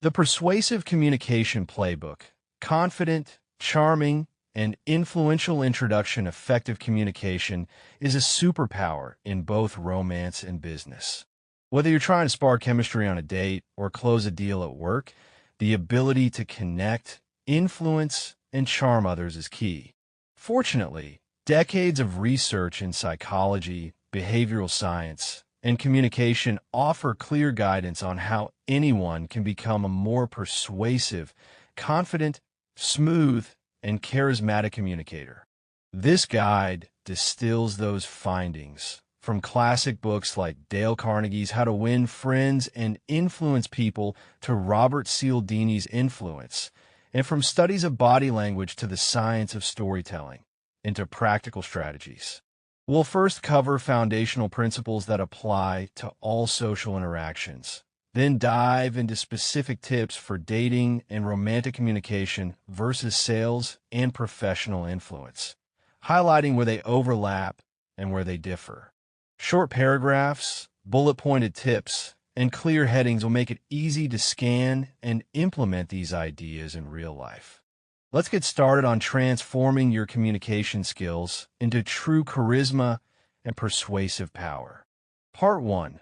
The Persuasive Communication Playbook, confident, charming, and influential introduction to effective communication is a superpower in both romance and business. Whether you're trying to spark chemistry on a date or close a deal at work, the ability to connect, influence, and charm others is key. Fortunately, decades of research in psychology, behavioral science, and communication offer clear guidance on how anyone can become a more persuasive, confident, smooth, and charismatic communicator. This guide distills those findings from classic books like Dale Carnegie's How to Win Friends and Influence People to Robert Cialdini's Influence, and from studies of body language to the science of storytelling into practical strategies. We'll first cover foundational principles that apply to all social interactions, then dive into specific tips for dating and romantic communication versus sales and professional influence, highlighting where they overlap and where they differ. Short paragraphs, bullet-pointed tips, and clear headings will make it easy to scan and implement these ideas in real life. Let's get started on transforming your communication skills into true charisma and persuasive power. Part 1.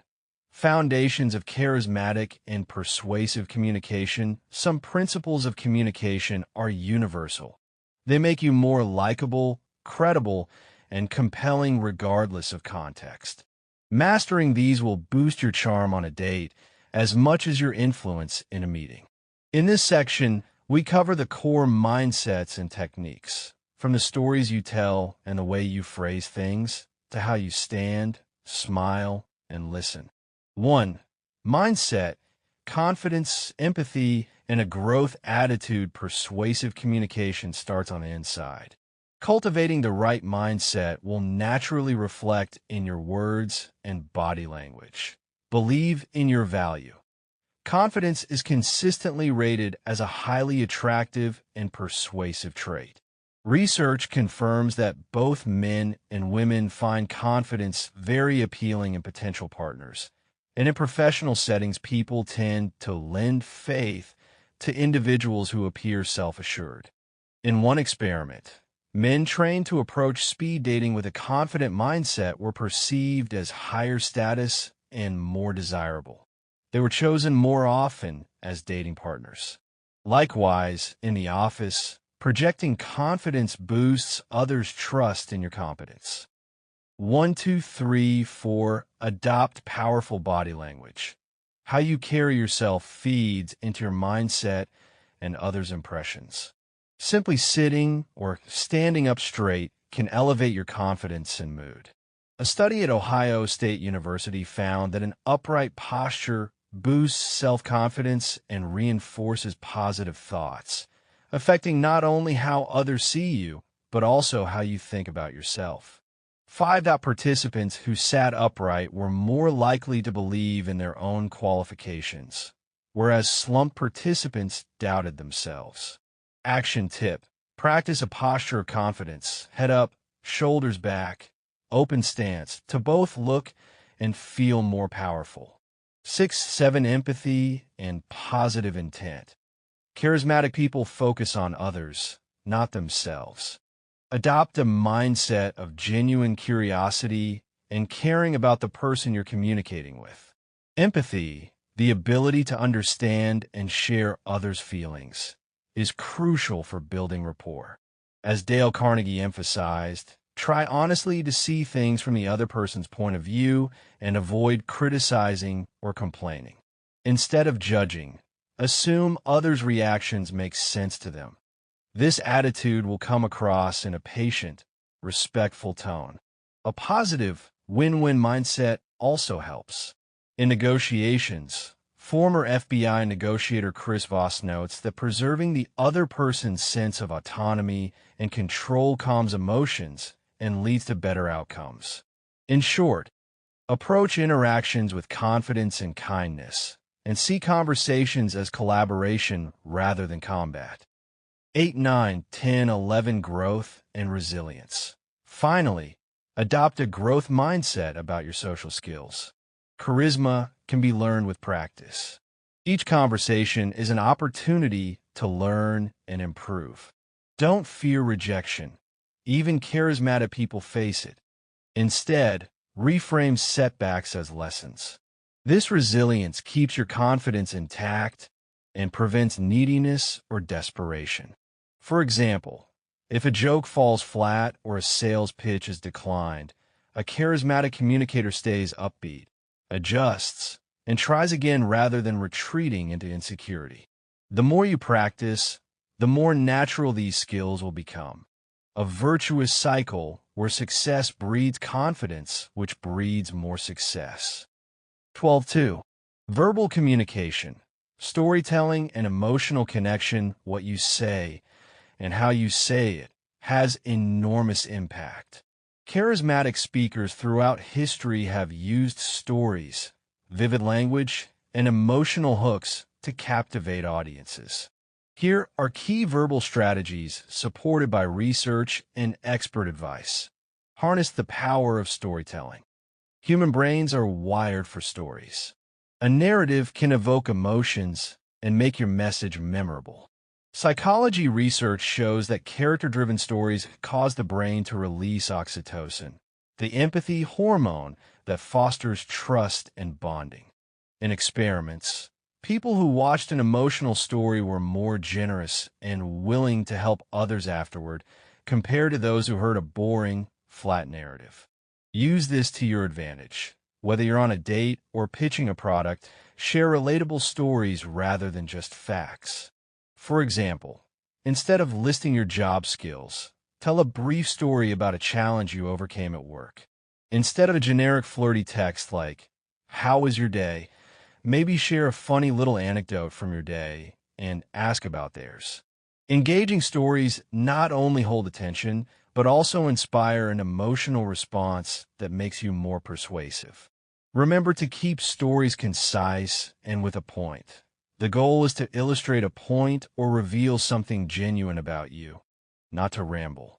Foundations of charismatic and persuasive communication. Some principles of communication are universal. They make you more likable, credible, and compelling regardless of context. Mastering these will boost your charm on a date as much as your influence in a meeting. In this section, we cover the core mindsets and techniques, from the stories you tell and the way you phrase things, to how you stand, smile, and listen. 1. Mindset, confidence, empathy, and a growth attitude. Persuasive communication starts on the inside. Cultivating the right mindset will naturally reflect in your words and body language. Believe in your value. Confidence is consistently rated as a highly attractive and persuasive trait. Research confirms that both men and women find confidence very appealing in potential partners. And in professional settings, people tend to lend faith to individuals who appear self-assured. In one experiment, men trained to approach speed dating with a confident mindset were perceived as higher status and more desirable. They were chosen more often as dating partners. Likewise, in the office, projecting confidence boosts others' trust in your competence. 1, 2, 3, 4. Adopt powerful body language. How you carry yourself feeds into your mindset and others' impressions. Simply sitting or standing up straight can elevate your confidence and mood. A study at Ohio State University found that an upright posture boosts self-confidence and reinforces positive thoughts, affecting not only how others see you, but also how you think about yourself. 5. Participants who sat upright were more likely to believe in their own qualifications, whereas slumped participants doubted themselves. Action tip: practice a posture of confidence, head up, shoulders back, open stance, to both look and feel more powerful. 6, 7. Empathy and positive intent. Charismatic people focus on others, not themselves. Adopt a mindset of genuine curiosity and caring about the person you're communicating with. Empathy, the ability to understand and share others' feelings, is crucial for building rapport. As Dale Carnegie emphasized, try honestly to see things from the other person's point of view and avoid criticizing or complaining. Instead of judging, assume others' reactions make sense to them. This attitude will come across in a patient, respectful tone. A positive, win-win mindset also helps. In negotiations, former FBI negotiator Chris Voss notes that preserving the other person's sense of autonomy and control calms emotions and leads to better outcomes. In short, approach interactions with confidence and kindness, and see conversations as collaboration rather than combat. 8, 9, 10, 11. Growth and resilience. Finally, adopt a growth mindset about your social skills. Charisma can be learned with practice. Each conversation is an opportunity to learn and improve. Don't fear rejection. Even charismatic people face it. Instead, reframe setbacks as lessons. This resilience keeps your confidence intact and prevents neediness or desperation. For example, if a joke falls flat or a sales pitch is declined, a charismatic communicator stays upbeat, adjusts, and tries again rather than retreating into insecurity. The more you practice, the more natural these skills will become. A virtuous cycle where success breeds confidence, which breeds more success. 12.2. Verbal communication. Storytelling and emotional connection, what you say and how you say it, has enormous impact. Charismatic speakers throughout history have used stories, vivid language, and emotional hooks to captivate audiences. Here are key verbal strategies supported by research and expert advice. Harness the power of storytelling. Human brains are wired for stories. A narrative can evoke emotions and make your message memorable. Psychology research shows that character-driven stories cause the brain to release oxytocin, the empathy hormone that fosters trust and bonding. In experiments, people who watched an emotional story were more generous and willing to help others afterward compared to those who heard a boring, flat narrative. Use this to your advantage. Whether you're on a date or pitching a product, share relatable stories rather than just facts. For example, instead of listing your job skills, tell a brief story about a challenge you overcame at work. Instead of a generic flirty text like, "How was your day?" maybe share a funny little anecdote from your day and ask about theirs. Engaging stories not only hold attention, but also inspire an emotional response that makes you more persuasive. Remember to keep stories concise and with a point. The goal is to illustrate a point or reveal something genuine about you, not to ramble.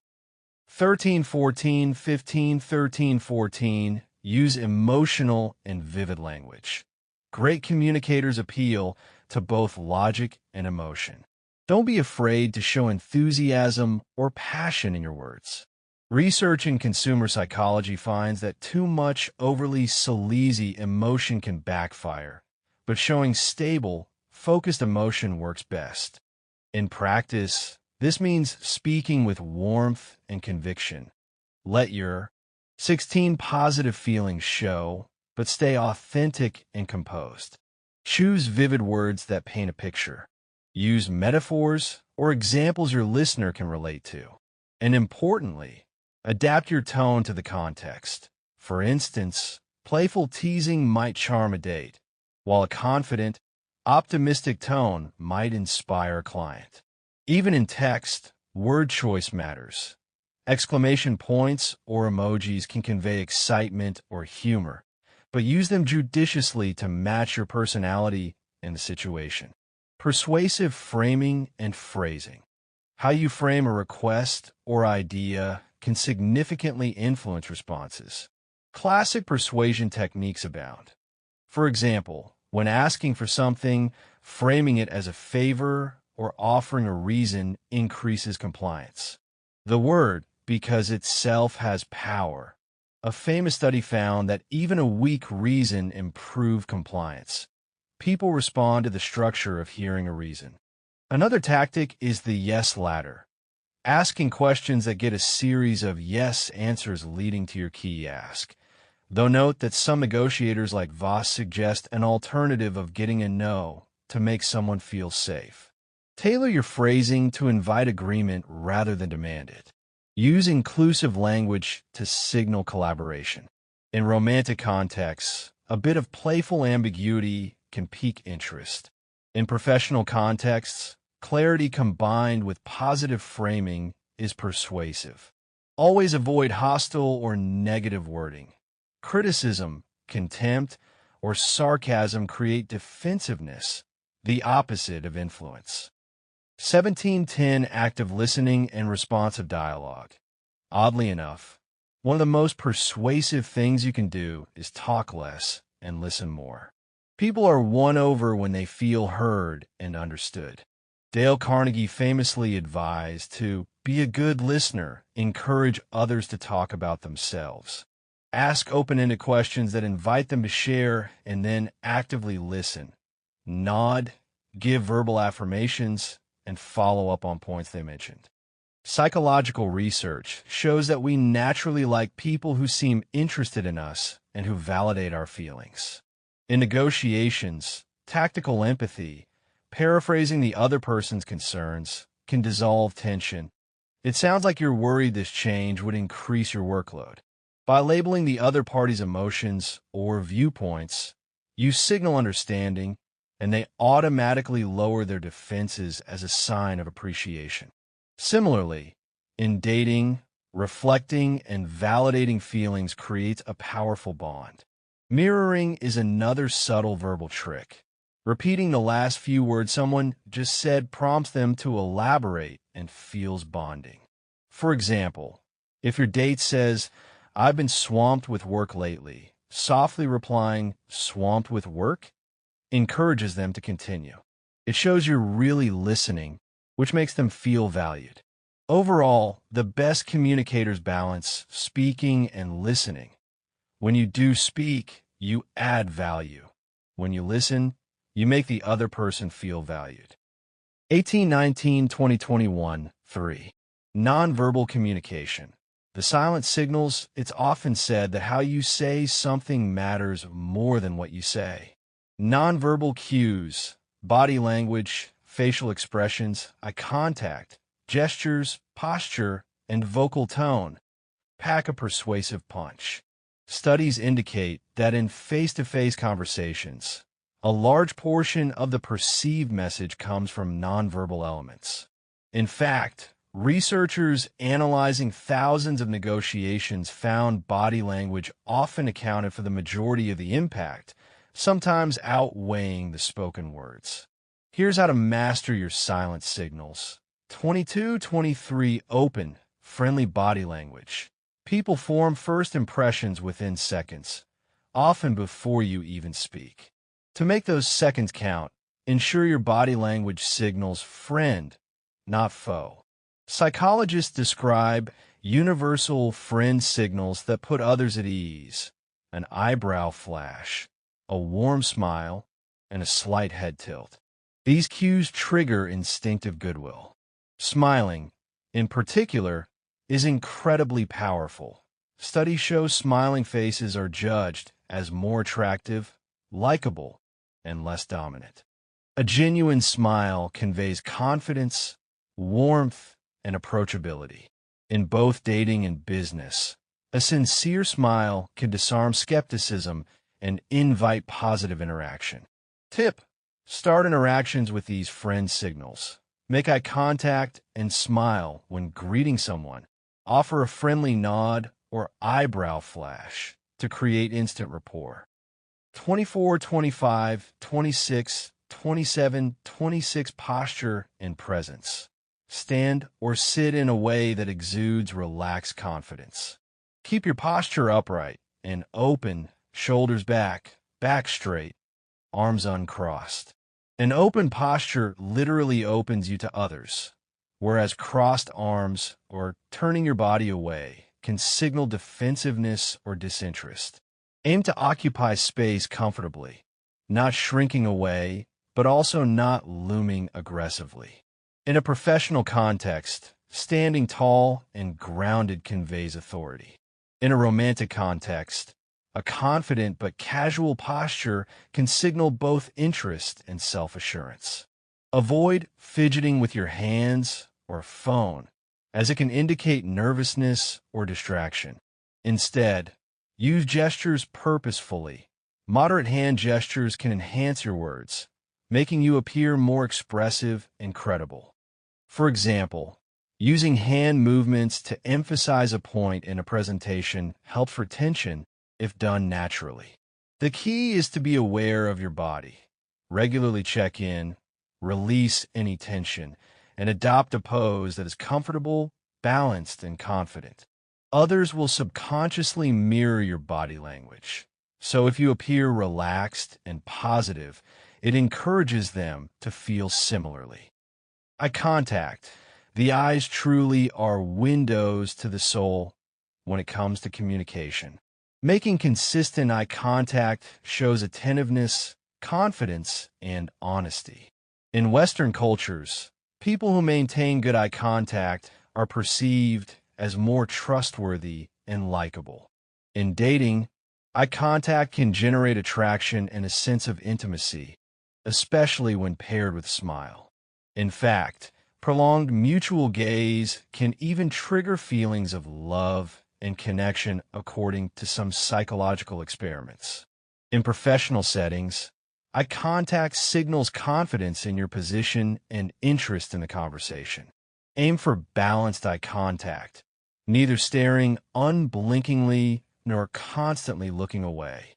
13.14 Use emotional and vivid language. Great communicators appeal to both logic and emotion. Don't be afraid to show enthusiasm or passion in your words. Research in consumer psychology finds that too much overly sleazy emotion can backfire, but showing stable, focused emotion works best. In practice, this means speaking with warmth and conviction. Let your 16 positive feelings show, but stay authentic and composed. Choose vivid words that paint a picture. Use metaphors or examples your listener can relate to. And importantly, adapt your tone to the context. For instance, playful teasing might charm a date, while a confident, optimistic tone might inspire a client. Even in text, word choice matters. Exclamation points or emojis can convey excitement or humor, but use them judiciously to match your personality and the situation. Persuasive framing and phrasing. How you frame a request or idea can significantly influence responses. Classic persuasion techniques abound. For example, when asking for something, framing it as a favor or offering a reason increases compliance. The word, because itself has power. A famous study found that even a weak reason improved compliance. People respond to the structure of hearing a reason. Another tactic is the yes ladder. Asking questions that get a series of yes answers leading to your key ask. Though note that some negotiators like Voss suggest an alternative of getting a no to make someone feel safe. Tailor your phrasing to invite agreement rather than demand it. Use inclusive language to signal collaboration. In romantic contexts, a bit of playful ambiguity can pique interest. In professional contexts, clarity combined with positive framing is persuasive. Always avoid hostile or negative wording. Criticism, contempt, or sarcasm create defensiveness, the opposite of influence. 17.10 Active listening and responsive dialogue. Oddly enough, one of the most persuasive things you can do is talk less and listen more. People are won over when they feel heard and understood. Dale Carnegie famously advised to be a good listener, encourage others to talk about themselves. Ask open-ended questions that invite them to share, and then actively listen. Nod, give verbal affirmations, and follow up on points they mentioned. Psychological research shows that we naturally like people who seem interested in us and who validate our feelings. In negotiations, tactical empathy, paraphrasing the other person's concerns, can dissolve tension. It sounds like you're worried this change would increase your workload. By labeling the other party's emotions or viewpoints, you signal understanding, and they automatically lower their defenses as a sign of appreciation. Similarly, in dating, reflecting and validating feelings creates a powerful bond. Mirroring is another subtle verbal trick. Repeating the last few words someone just said prompts them to elaborate and feels bonding. For example, if your date says, "I've been swamped with work lately," softly replying, "Swamped with work?" encourages them to continue. It shows you're really listening, which makes them feel valued. Overall, the best communicators balance speaking and listening. When you do speak, you add value. When you listen, you make the other person feel valued. 1819-2021, 3. Nonverbal communication. The silent signals. It's often said that how you say something matters more than what you say. Nonverbal cues, body language, facial expressions, eye contact, gestures, posture, and vocal tone pack a persuasive punch. Studies indicate that in face-to-face conversations, a large portion of the perceived message comes from nonverbal elements. In fact, researchers analyzing thousands of negotiations found body language often accounted for the majority of the impact, sometimes outweighing the spoken words. Here's how to master your silent signals. 22-23 Open, friendly body language. People form first impressions within seconds, often before you even speak. To make those seconds count, ensure your body language signals friend, not foe. Psychologists describe universal friend signals that put others at ease: an eyebrow flash, a warm smile, and a slight head tilt. These cues trigger instinctive goodwill. Smiling, in particular, is incredibly powerful. Studies show smiling faces are judged as more attractive, likable, and less dominant. A genuine smile conveys confidence, warmth, and approachability. In both dating and business, a sincere smile can disarm skepticism and invite positive interaction. Tip: start interactions with these friend signals. Make eye contact and smile when greeting someone. Offer a friendly nod or eyebrow flash to create instant rapport. 24, 25, 26, 27, 26 Posture and presence. Stand or sit in a way that exudes relaxed confidence. Keep your posture upright and open, shoulders back, back straight, arms uncrossed. An open posture literally opens you to others, whereas crossed arms or turning your body away can signal defensiveness or disinterest. Aim to occupy space comfortably, not shrinking away, but also not looming aggressively. In a professional context, standing tall and grounded conveys authority. In a romantic context, a confident but casual posture can signal both interest and self-assurance. Avoid fidgeting with your hands or phone, as it can indicate nervousness or distraction. Instead, use gestures purposefully. Moderate hand gestures can enhance your words, making you appear more expressive and credible. For example, using hand movements to emphasize a point in a presentation helps retention if done naturally. The key is to be aware of your body. Regularly check in, release any tension, and adopt a pose that is comfortable, balanced, and confident. Others will subconsciously mirror your body language. So if you appear relaxed and positive, it encourages them to feel similarly. Eye contact. The eyes truly are windows to the soul when it comes to communication. Making consistent eye contact shows attentiveness, confidence, and honesty. In Western cultures, people who maintain good eye contact are perceived as more trustworthy and likable. In dating, eye contact can generate attraction and a sense of intimacy, especially when paired with a smile. In fact, prolonged mutual gaze can even trigger feelings of love and connection according to some psychological experiments. In professional settings, eye contact signals confidence in your position and interest in the conversation. Aim for balanced eye contact, neither staring unblinkingly nor constantly looking away.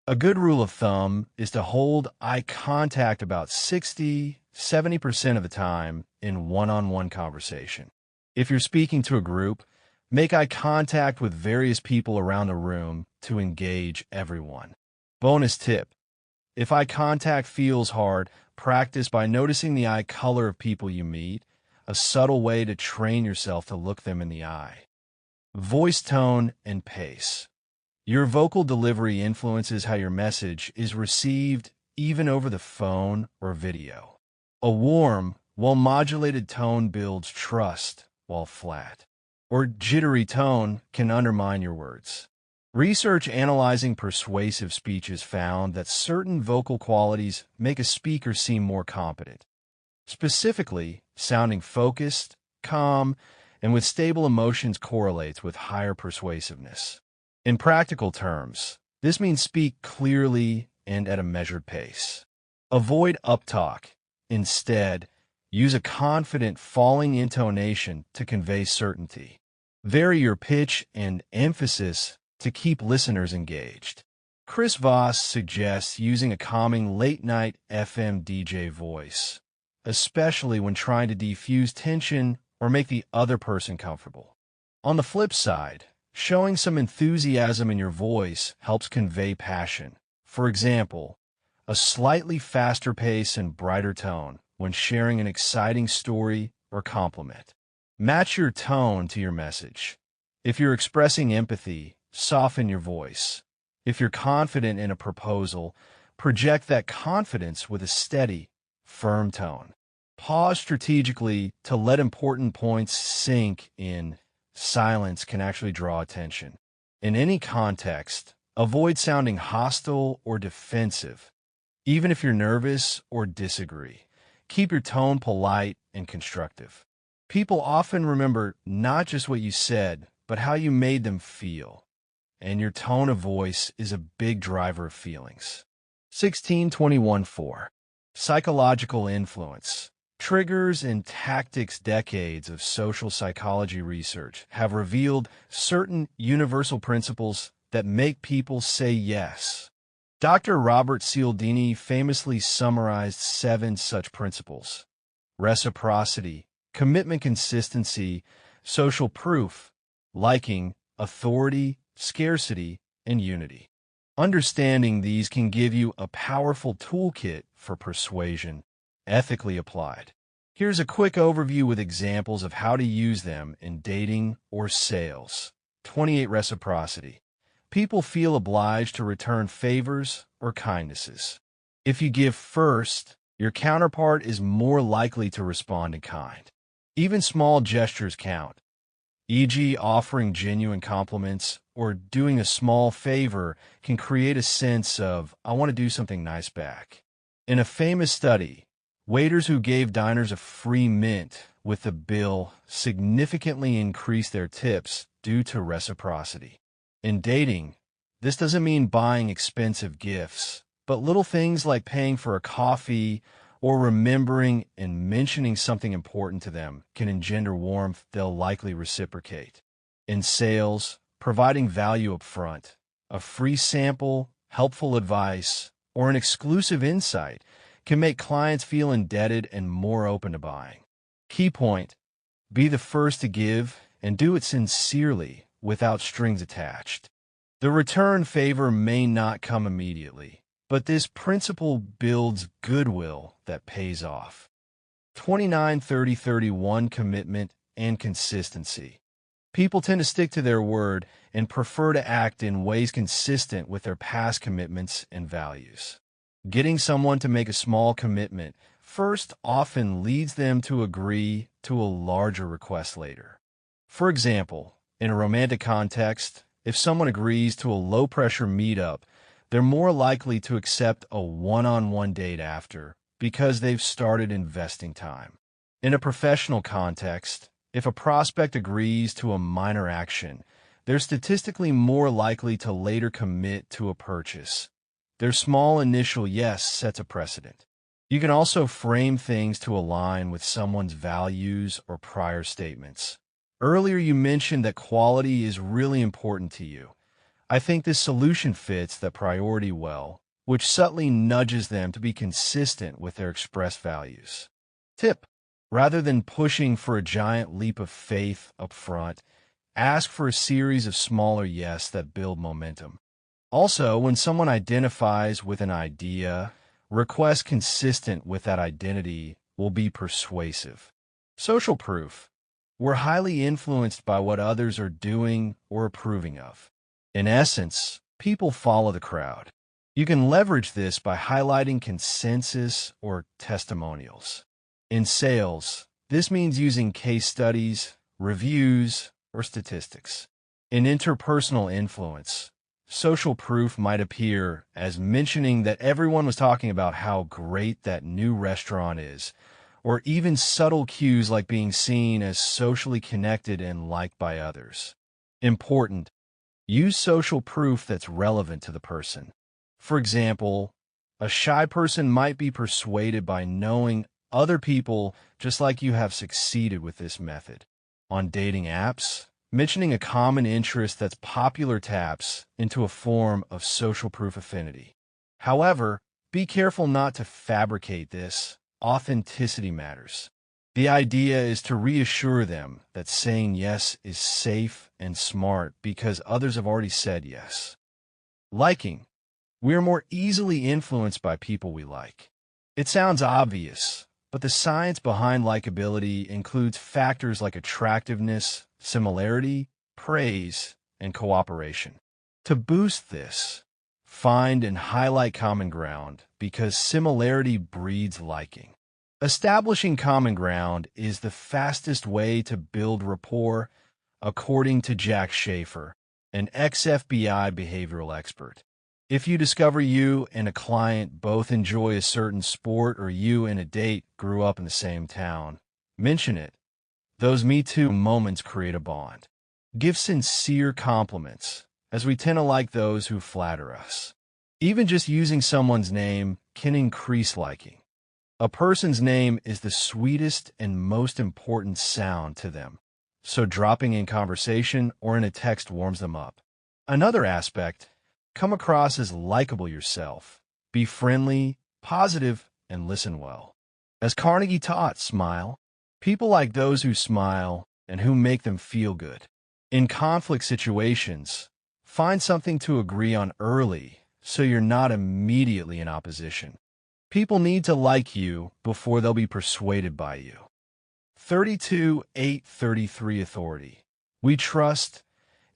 A good rule of thumb is to hold eye contact about 60–70% of the time in one-on-one conversation. If you're speaking to a group, make eye contact with various people around the room to engage everyone. Bonus tip: if eye contact feels hard, practice by noticing the eye color of people you meet, a subtle way to train yourself to look them in the eye. Voice tone and pace. Your vocal delivery influences how your message is received even over the phone or video. A warm, well-modulated tone builds trust, while flat or jittery tone can undermine your words. Research analyzing persuasive speeches found that certain vocal qualities make a speaker seem more competent. Specifically, sounding focused, calm, and with stable emotions correlates with higher persuasiveness. In practical terms, this means speak clearly and at a measured pace. Avoid uptalk. Instead, use a confident, falling intonation to convey certainty. Vary your pitch and emphasis to keep listeners engaged. Chris Voss suggests using a calming late-night FM DJ voice, especially when trying to defuse tension or make the other person comfortable. On the flip side, showing some enthusiasm in your voice helps convey passion. For example, a slightly faster pace and brighter tone when sharing an exciting story or compliment. Match your tone to your message. If you're expressing empathy, soften your voice. If you're confident in a proposal, project that confidence with a steady, firm tone. Pause strategically to let important points sink in. Silence can actually draw attention. In any context, avoid sounding hostile or defensive. Even if you're nervous or disagree, keep your tone polite and constructive. People often remember not just what you said, but how you made them feel. And your tone of voice is a big driver of feelings. 1621-4. Psychological influence. Triggers and tactics. Decades of social psychology research have revealed certain universal principles that make people say yes. Dr. Robert Cialdini famously summarized 7 such principles: reciprocity, commitment, consistency, social proof, liking, authority, scarcity, and unity. Understanding these can give you a powerful toolkit for persuasion, ethically applied. Here's a quick overview with examples of how to use them in dating or sales. 28. Reciprocity. People feel obliged to return favors or kindnesses. If you give first, your counterpart is more likely to respond in kind. Even small gestures count, e.g., offering genuine compliments or doing a small favor can create a sense of, I want to do something nice back. In a famous study, waiters who gave diners a free mint with the bill significantly increased their tips due to reciprocity. In dating, this doesn't mean buying expensive gifts, but little things like paying for a coffee or remembering and mentioning something important to them can engender warmth they'll likely reciprocate. In sales, providing value up front, a free sample, helpful advice, or an exclusive insight can make clients feel indebted and more open to buying. Key point: be the first to give and do it sincerely without strings attached. The return favor may not come immediately, but this principle builds goodwill that pays off. 29-30-31 Commitment and consistency. People tend to stick to their word and prefer to act in ways consistent with their past commitments and values. Getting someone to make a small commitment first often leads them to agree to a larger request later. For example, in a romantic context, if someone agrees to a low-pressure meetup, they're more likely to accept a one-on-one date after because they've started investing time. In a professional context, if a prospect agrees to a minor action, they're statistically more likely to later commit to a purchase. Their small initial yes sets a precedent. You can also frame things to align with someone's values or prior statements. Earlier you mentioned that quality is really important to you. I think this solution fits that priority well, which subtly nudges them to be consistent with their expressed values. Tip: rather than pushing for a giant leap of faith up front, ask for a series of smaller yes that build momentum. Also, when someone identifies with an idea, requests consistent with that identity will be persuasive. Social proof: we're highly influenced by what others are doing or approving of. In essence, people follow the crowd. You can leverage this by highlighting consensus or testimonials. In sales, this means using case studies, reviews, or statistics. In interpersonal influence, social proof might appear as mentioning that everyone was talking about how great that new restaurant is, or even subtle cues like being seen as socially connected and liked by others. Important: use social proof that's relevant to the person. For example, a shy person might be persuaded by knowing other people just like you have succeeded with this method. On dating apps, mentioning a common interest that's popular taps into a form of social proof affinity. However, be careful not to fabricate this. Authenticity matters. The idea is to reassure them that saying yes is safe and smart because others have already said yes. Liking: we are more easily influenced by people we like. It sounds obvious, but the science behind likability includes factors like attractiveness, similarity, praise, and cooperation. To boost this, find and highlight common ground because similarity breeds liking. Establishing common ground is the fastest way to build rapport, according to Jack Schaefer, an ex-FBI behavioral expert. If you discover you and a client both enjoy a certain sport or you and a date grew up in the same town, mention it. Those Me Too moments create a bond. Give sincere compliments, as we tend to like those who flatter us. Even just using someone's name can increase liking. A person's name is the sweetest and most important sound to them, so dropping in conversation or in a text warms them up. Another aspect: come across as likable yourself. Be friendly, positive, and listen well. As Carnegie taught, smile. People like those who smile and who make them feel good. In conflict situations, find something to agree on early so you're not immediately in opposition. People need to like you before they'll be persuaded by you. 32-8-33 Authority: we trust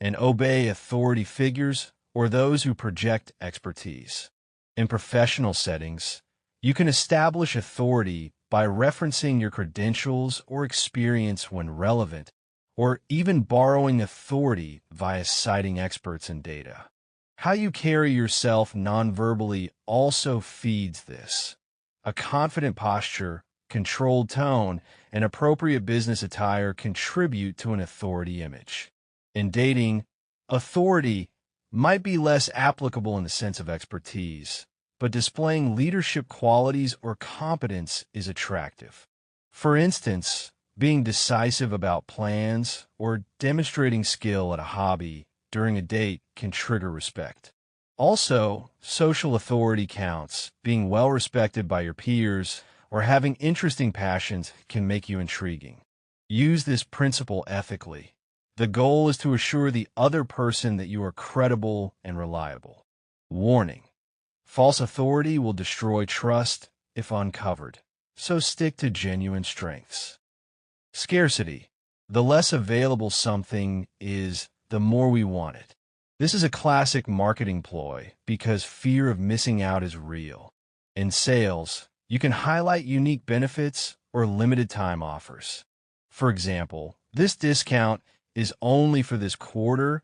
and obey authority figures or those who project expertise. In professional settings, you can establish authority by referencing your credentials or experience when relevant, or even borrowing authority via citing experts and data. How you carry yourself nonverbally also feeds this. A confident posture, controlled tone, and appropriate business attire contribute to an authority image. In dating, authority might be less applicable in the sense of expertise, but displaying leadership qualities or competence is attractive. For instance, being decisive about plans or demonstrating skill at a hobby during a date can trigger respect. Also, social authority counts. Being well respected by your peers or having interesting passions can make you intriguing. Use this principle ethically. The goal is to assure the other person that you are credible and reliable. Warning: false authority will destroy trust if uncovered, so stick to genuine strengths. Scarcity: the less available something is, the more we want it. This is a classic marketing ploy because fear of missing out is real. In sales, you can highlight unique benefits or limited time offers. For example, this discount is only for this quarter,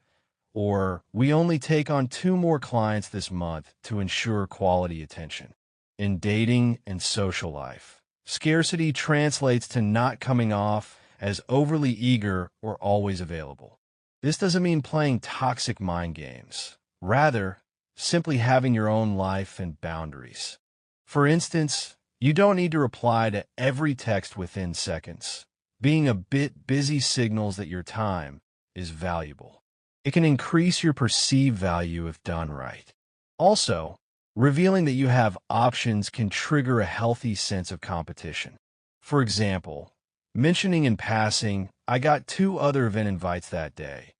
or we only take on 2 more clients this month to ensure quality attention. In dating and social life, scarcity translates to not coming off as overly eager or always available. This doesn't mean playing toxic mind games. Rather, simply having your own life and boundaries. For instance, you don't need to reply to every text within seconds. Being a bit busy signals that your time is valuable. It can increase your perceived value if done right. Also, revealing that you have options can trigger a healthy sense of competition. For example, mentioning in passing, "I got 2 other event invites that day."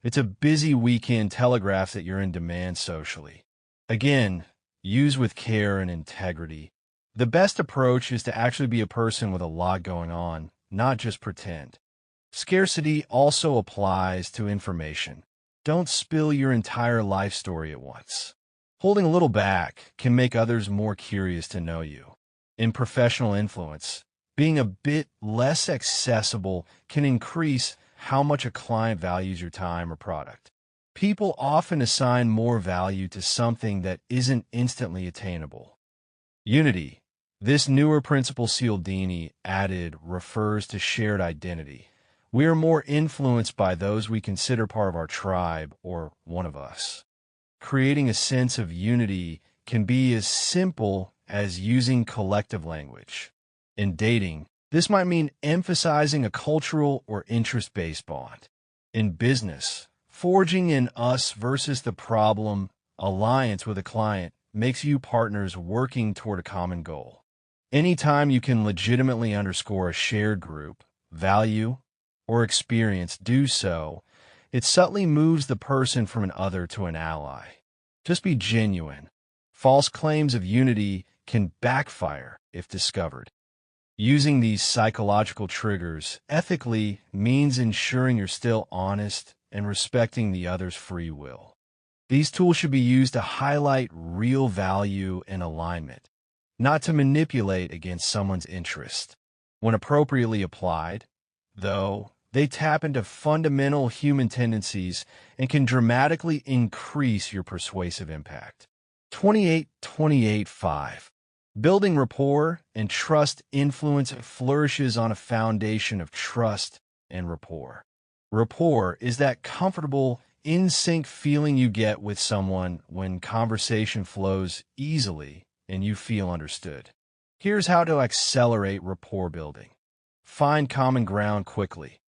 It's a busy weekend telegraphs that you're in demand socially. Again, use with care and integrity. The best approach is to actually be a person with a lot going on, not just pretend. Scarcity also applies to information. Don't spill your entire life story at once. Holding a little back can make others more curious to know you. In professional influence, being a bit less accessible can increase how much a client values your time or product. People often assign more value to something that isn't instantly attainable. Unity. This newer principle Cialdini added refers to shared identity. We are more influenced by those we consider part of our tribe or one of us. Creating a sense of unity can be as simple as using collective language. In dating, this might mean emphasizing a cultural or interest-based bond. In business, forging an us versus the problem alliance with a client makes you partners working toward a common goal. Anytime you can legitimately underscore a shared group, value, or experience, do so. It subtly moves the person from an other to an ally. Just be genuine. False claims of unity can backfire if discovered. Using these psychological triggers ethically means ensuring you're still honest and respecting the other's free will. These tools should be used to highlight real value and alignment, not to manipulate against someone's interest. When appropriately applied, though, they tap into fundamental human tendencies and can dramatically increase your persuasive impact. 28-28-5. Building rapport and trust influence flourishes on a foundation of trust and rapport. Rapport is that comfortable, in-sync feeling you get with someone when conversation flows easily and you feel understood. Here's how to accelerate rapport building. Find common ground quickly.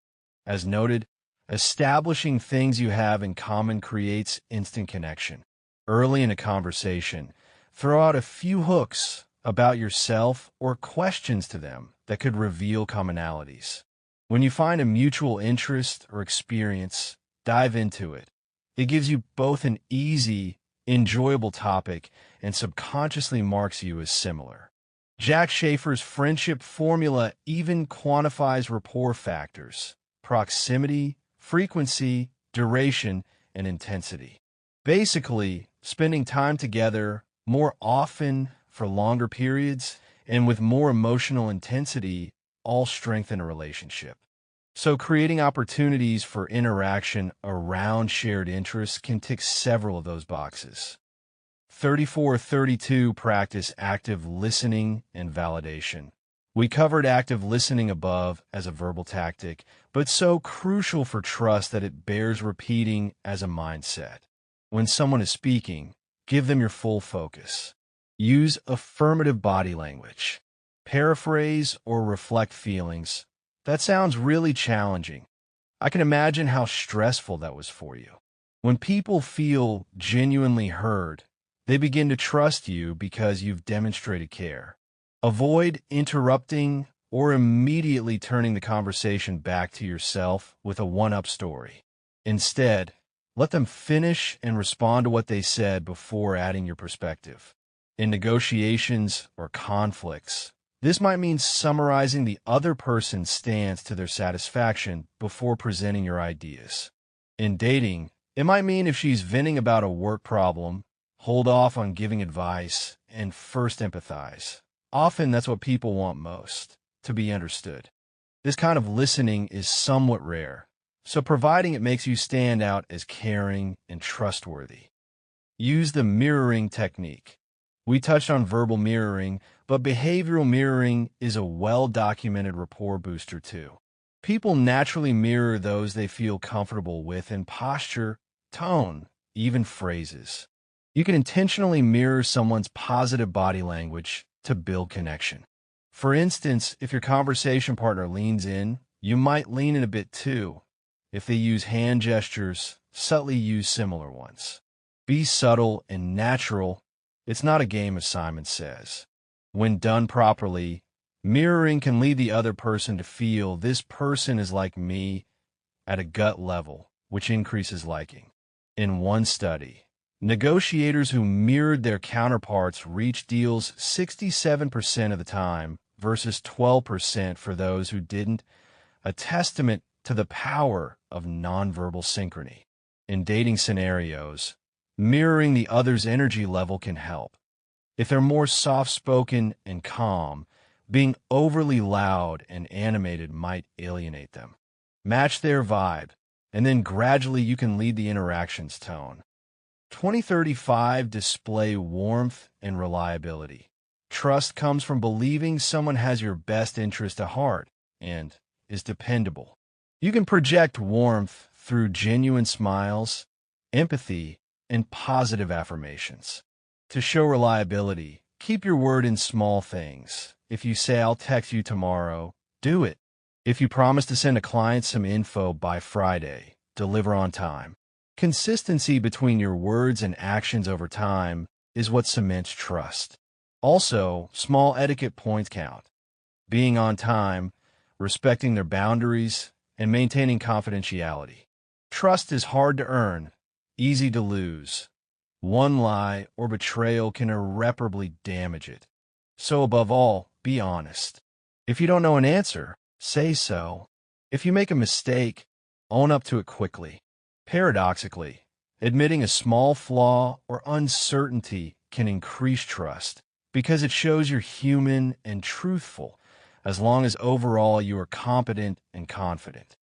As noted, establishing things you have in common creates instant connection. Early in a conversation, throw out a few hooks about yourself or questions to them that could reveal commonalities. When you find a mutual interest or experience, dive into it. It gives you both an easy, enjoyable topic and subconsciously marks you as similar. Jack Schaefer's friendship formula even quantifies rapport factors: proximity, frequency, duration, and intensity. Basically, spending time together more often for longer periods and with more emotional intensity all strengthen a relationship. So creating opportunities for interaction around shared interests can tick several of those boxes. 34-32. Practice active listening and validation. We covered active listening above as a verbal tactic, but so crucial for trust that it bears repeating as a mindset. When someone is speaking, give them your full focus. Use affirmative body language. Paraphrase or reflect feelings. That sounds really challenging. I can imagine how stressful that was for you. When people feel genuinely heard, they begin to trust you because you've demonstrated care. Avoid interrupting or immediately turning the conversation back to yourself with a one-up story. Instead, let them finish and respond to what they said before adding your perspective. In negotiations or conflicts, this might mean summarizing the other person's stance to their satisfaction before presenting your ideas. In dating, it might mean if she's venting about a work problem, hold off on giving advice and first empathize. Often that's what people want most, to be understood. This kind of listening is somewhat rare, so providing it makes you stand out as caring and trustworthy. Use the mirroring technique. We touched on verbal mirroring, but behavioral mirroring is a well-documented rapport booster too. People naturally mirror those they feel comfortable with in posture, tone, even phrases. You can intentionally mirror someone's positive body language to build connection. For instance, if your conversation partner leans in, you might lean in a bit too. If they use hand gestures, subtly use similar ones. Be subtle and natural. It's not a game, as Simon says. When done properly, mirroring can lead the other person to feel this person is like me at a gut level, which increases liking. In one study, negotiators who mirrored their counterparts reached deals 67% of the time versus 12% for those who didn't, a testament to the power of nonverbal synchrony. In dating scenarios, mirroring the other's energy level can help. If they're more soft-spoken and calm, being overly loud and animated might alienate them. Match their vibe, and then gradually you can lead the interaction's tone. 2035 display warmth and reliability. Trust comes from believing someone has your best interest at heart and is dependable. You can project warmth through genuine smiles, empathy, and positive affirmations. To show reliability, keep your word in small things. If you say, "I'll text you tomorrow," do it. If you promise to send a client some info by Friday, deliver on time. Consistency between your words and actions over time is what cements trust. Also, small etiquette points count. Being on time, respecting their boundaries, and maintaining confidentiality. Trust is hard to earn, easy to lose. One lie or betrayal can irreparably damage it. So above all, be honest. If you don't know an answer, say so. If you make a mistake, own up to it quickly. Paradoxically, admitting a small flaw or uncertainty can increase trust because it shows you're human and truthful, as long as overall you are competent and confident.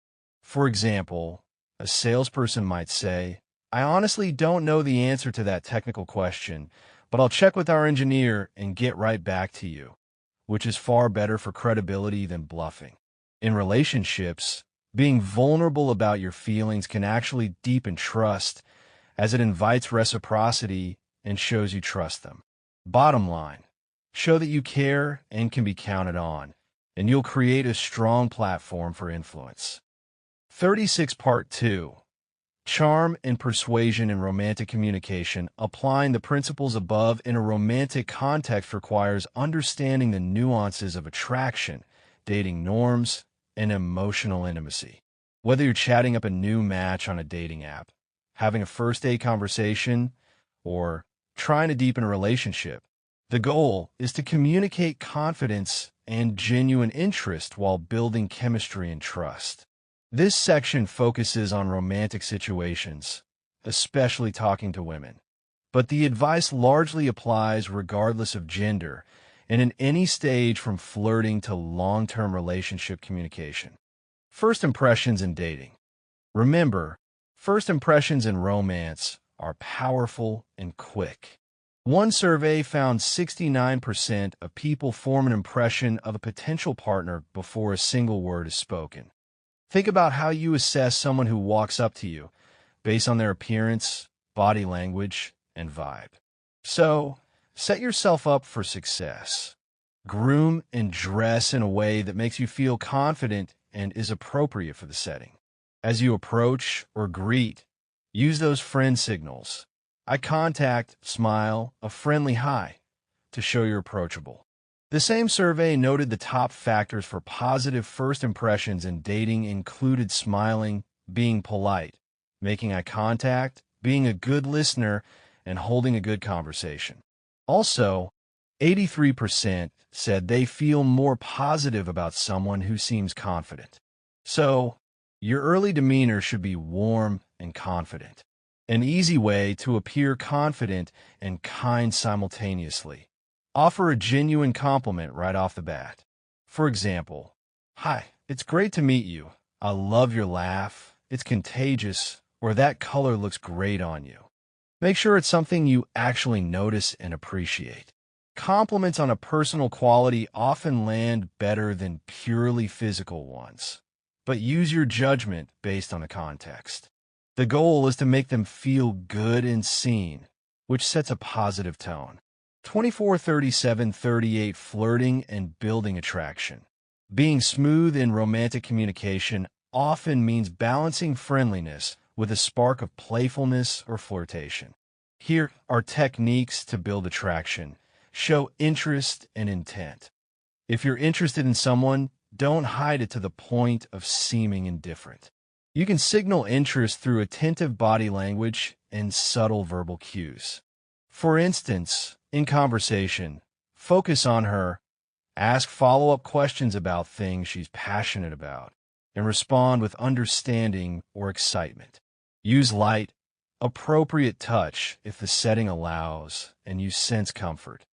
For example, a salesperson might say, "I honestly don't know the answer to that technical question, but I'll check with our engineer and get right back to you," which is far better for credibility than bluffing. In relationships, being vulnerable about your feelings can actually deepen trust, as it invites reciprocity and shows you trust them. Bottom line, show that you care and can be counted on, and you'll create a strong platform for influence. 36 Part 2. Charm and Persuasion in Romantic Communication. Applying the principles above in a romantic context requires understanding the nuances of attraction, dating norms, and emotional intimacy. Whether you're chatting up a new match on a dating app, having a first-date conversation, or trying to deepen a relationship, the goal is to communicate confidence and genuine interest while building chemistry and trust. This section focuses on romantic situations, especially talking to women. But the advice largely applies regardless of gender and in any stage from flirting to long-term relationship communication. First impressions in dating. Remember, first impressions in romance are powerful and quick. One survey found 69% of people form an impression of a potential partner before a single word is spoken. Think about how you assess someone who walks up to you based on their appearance, body language, and vibe. So, set yourself up for success. Groom and dress in a way that makes you feel confident and is appropriate for the setting. As you approach or greet, use those friend signals. Eye contact, smile, a friendly hi to show you're approachable. The same survey noted the top factors for positive first impressions in dating included smiling, being polite, making eye contact, being a good listener, and holding a good conversation. Also, 83% said they feel more positive about someone who seems confident. So, your early demeanor should be warm and confident. An easy way to appear confident and kind simultaneously. Offer a genuine compliment right off the bat. For example, "Hi, it's great to meet you. I love your laugh. It's contagious," or "That color looks great on you." Make sure it's something you actually notice and appreciate. Compliments on a personal quality often land better than purely physical ones, but use your judgment based on the context. The goal is to make them feel good and seen, which sets a positive tone. 24-37-38 Flirting and building attraction. Being smooth in romantic communication often means balancing friendliness with a spark of playfulness or flirtation. Here are techniques to build attraction. Show interest and intent. If you're interested in someone, don't hide it to the point of seeming indifferent. You can signal interest through attentive body language and subtle verbal cues. For instance, in conversation, focus on her, ask follow-up questions about things she's passionate about, and respond with understanding or excitement. Use light, appropriate touch if the setting allows, and you sense comfort.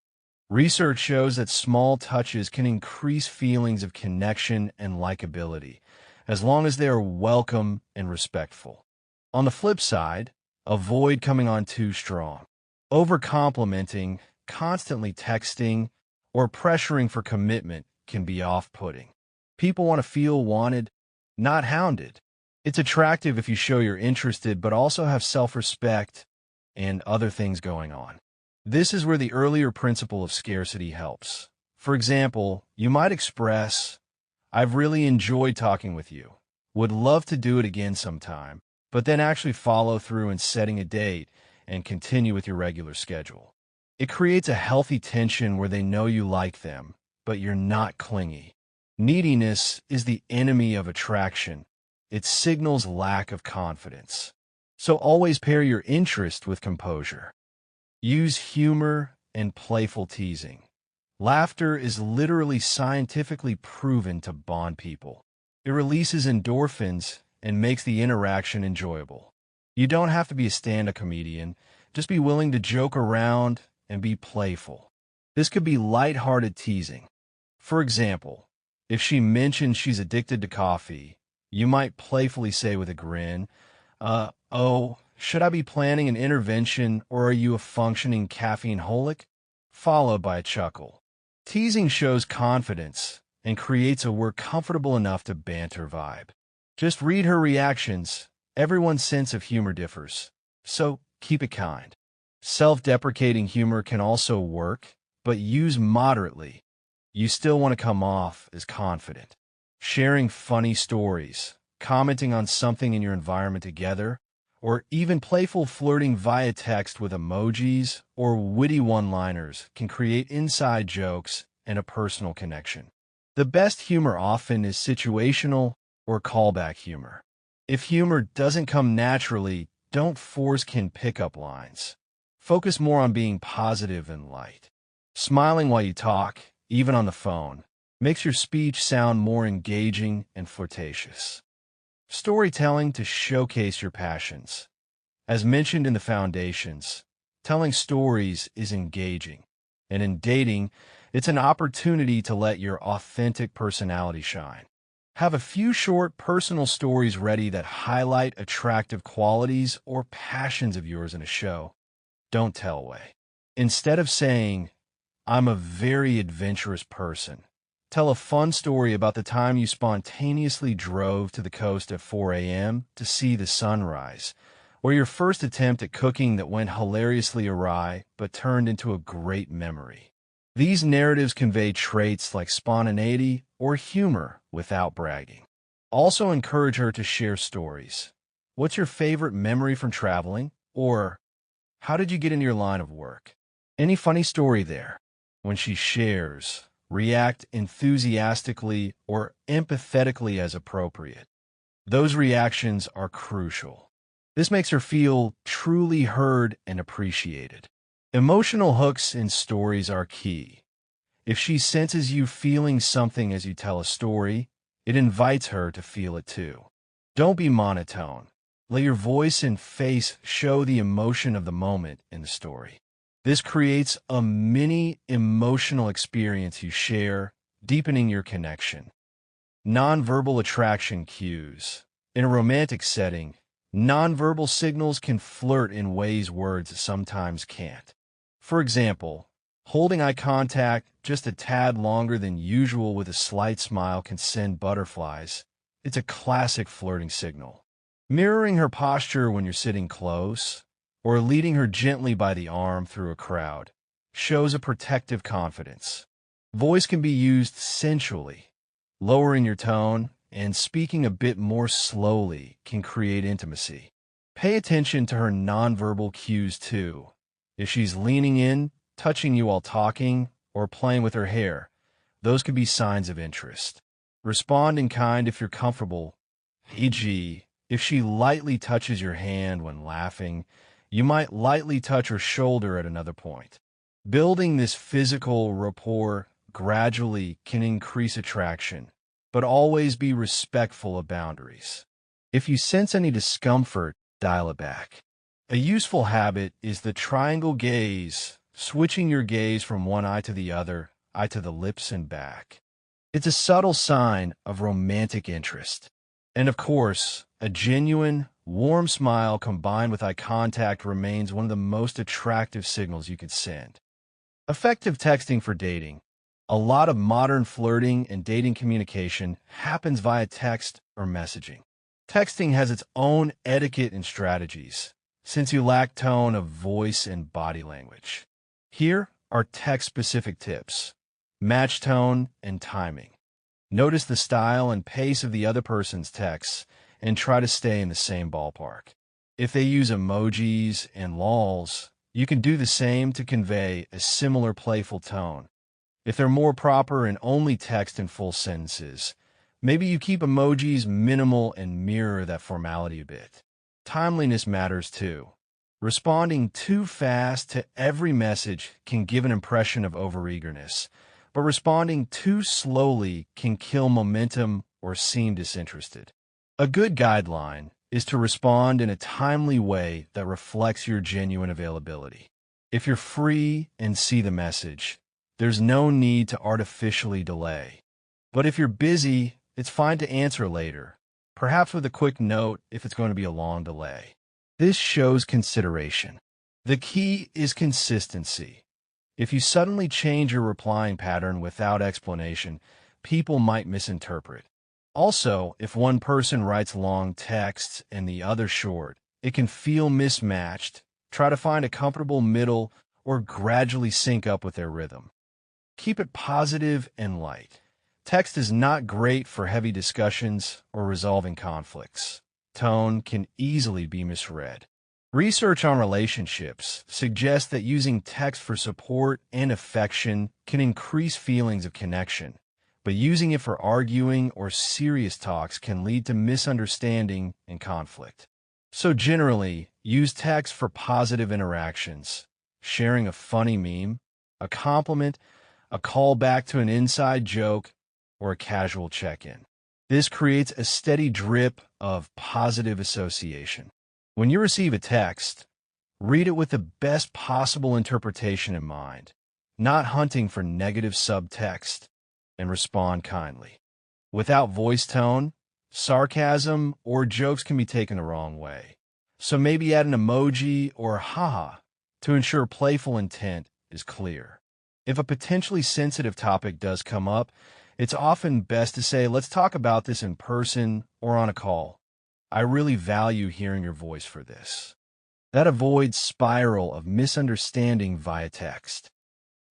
Research shows that small touches can increase feelings of connection and likability, as long as they are welcome and respectful. On the flip side, avoid coming on too strong. Over-complimenting, constantly texting, or pressuring for commitment can be off-putting. People want to feel wanted, not hounded. It's attractive if you show you're interested but also have self-respect and other things going on. This is where the earlier principle of scarcity helps. For example, you might express, "I've really enjoyed talking with you. Would love to do it again sometime," but then actually follow through in setting a date and continue with your regular schedule. It creates a healthy tension where they know you like them, but you're not clingy. Neediness is the enemy of attraction. It signals lack of confidence. So always pair your interest with composure. Use humor and playful teasing. Laughter is literally scientifically proven to bond people. It releases endorphins and makes the interaction enjoyable. You don't have to be a stand-up comedian. Just be willing to joke around and be playful. This could be lighthearted teasing. For example, if she mentions she's addicted to coffee, you might playfully say with a grin, "Oh, should I be planning an intervention or are you a functioning caffeine-holic?" Followed by a chuckle. Teasing shows confidence and creates a "we're comfortable enough to banter" vibe. Just read her reactions. Everyone's sense of humor differs, so keep it kind. Self-deprecating humor can also work, but use moderately. You still want to come off as confident. Sharing funny stories, commenting on something in your environment together, or even playful flirting via text with emojis or witty one-liners can create inside jokes and a personal connection. The best humor often is situational or callback humor. If humor doesn't come naturally, don't force pickup lines. Focus more on being positive and light. Smiling while you talk, even on the phone, makes your speech sound more engaging and flirtatious. Storytelling to showcase your passions. As mentioned in the foundations, telling stories is engaging, and in dating, it's an opportunity to let your authentic personality shine. Have a few short personal stories ready that highlight attractive qualities or passions of yours in a show. Don't tell away. Instead of saying, "I'm a very adventurous person," tell a fun story about the time you spontaneously drove to the coast at 4 a.m. to see the sunrise, or your first attempt at cooking that went hilariously awry but turned into a great memory. These narratives convey traits like spontaneity or humor without bragging. Also encourage her to share stories. What's your favorite memory from traveling? Or, how did you get into your line of work? Any funny story there? When she shares, react enthusiastically or empathetically as appropriate. Those reactions are crucial. This makes her feel truly heard and appreciated. Emotional hooks in stories are key. If she senses you feeling something as you tell a story, it invites her to feel it too. Don't be monotone. Let your voice and face show the emotion of the moment in the story. This creates a mini emotional experience you share, deepening your connection. Nonverbal attraction cues. In a romantic setting, nonverbal signals can flirt in ways words sometimes can't. For example, holding eye contact just a tad longer than usual with a slight smile can send butterflies. It's a classic flirting signal. Mirroring her posture when you're sitting close, or leading her gently by the arm through a crowd, shows a protective confidence. Voice can be used sensually. Lowering your tone and speaking a bit more slowly can create intimacy. Pay attention to her nonverbal cues too. If she's leaning in, touching you while talking, or playing with her hair, those could be signs of interest. Respond in kind if you're comfortable, e.g., if she lightly touches your hand when laughing, you might lightly touch her shoulder at another point. Building this physical rapport gradually can increase attraction, but always be respectful of boundaries. If you sense any discomfort, dial it back. A useful habit is the triangle gaze, switching your gaze from one eye to the other, eye to the lips and back. It's a subtle sign of romantic interest. And of course, a genuine, warm smile combined with eye contact remains one of the most attractive signals you could send. Effective texting for dating. A lot of modern flirting and dating communication happens via text or messaging. Texting has its own etiquette and strategies, since you lack tone of voice and body language. Here are text-specific tips. Match tone and timing. Notice the style and pace of the other person's texts and try to stay in the same ballpark. If they use emojis and lols, you can do the same to convey a similar playful tone. If they're more proper and only text in full sentences, maybe you keep emojis minimal and mirror that formality a bit. Timeliness matters too. Responding too fast to every message can give an impression of overeagerness, but responding too slowly can kill momentum or seem disinterested. A good guideline is to respond in a timely way that reflects your genuine availability. If you're free and see the message, there's no need to artificially delay. But if you're busy, it's fine to answer later, perhaps with a quick note if it's going to be a long delay. This shows consideration. The key is consistency. If you suddenly change your replying pattern without explanation, people might misinterpret. Also, if one person writes long texts and the other short, it can feel mismatched. Try to find a comfortable middle or gradually sync up with their rhythm. Keep it positive and light. Text is not great for heavy discussions or resolving conflicts. Tone can easily be misread. Research on relationships suggests that using text for support and affection can increase feelings of connection, but using it for arguing or serious talks can lead to misunderstanding and conflict. So generally, use text for positive interactions, sharing a funny meme, a compliment, a callback to an inside joke, or a casual check-in. This creates a steady drip of positive association. When you receive a text, read it with the best possible interpretation in mind, not hunting for negative subtext, and respond kindly. Without voice tone, sarcasm or jokes can be taken the wrong way. So maybe add an emoji or haha to ensure playful intent is clear. If a potentially sensitive topic does come up, it's often best to say, let's talk about this in person or on a call. I really value hearing your voice for this. That avoids spiral of misunderstanding via text.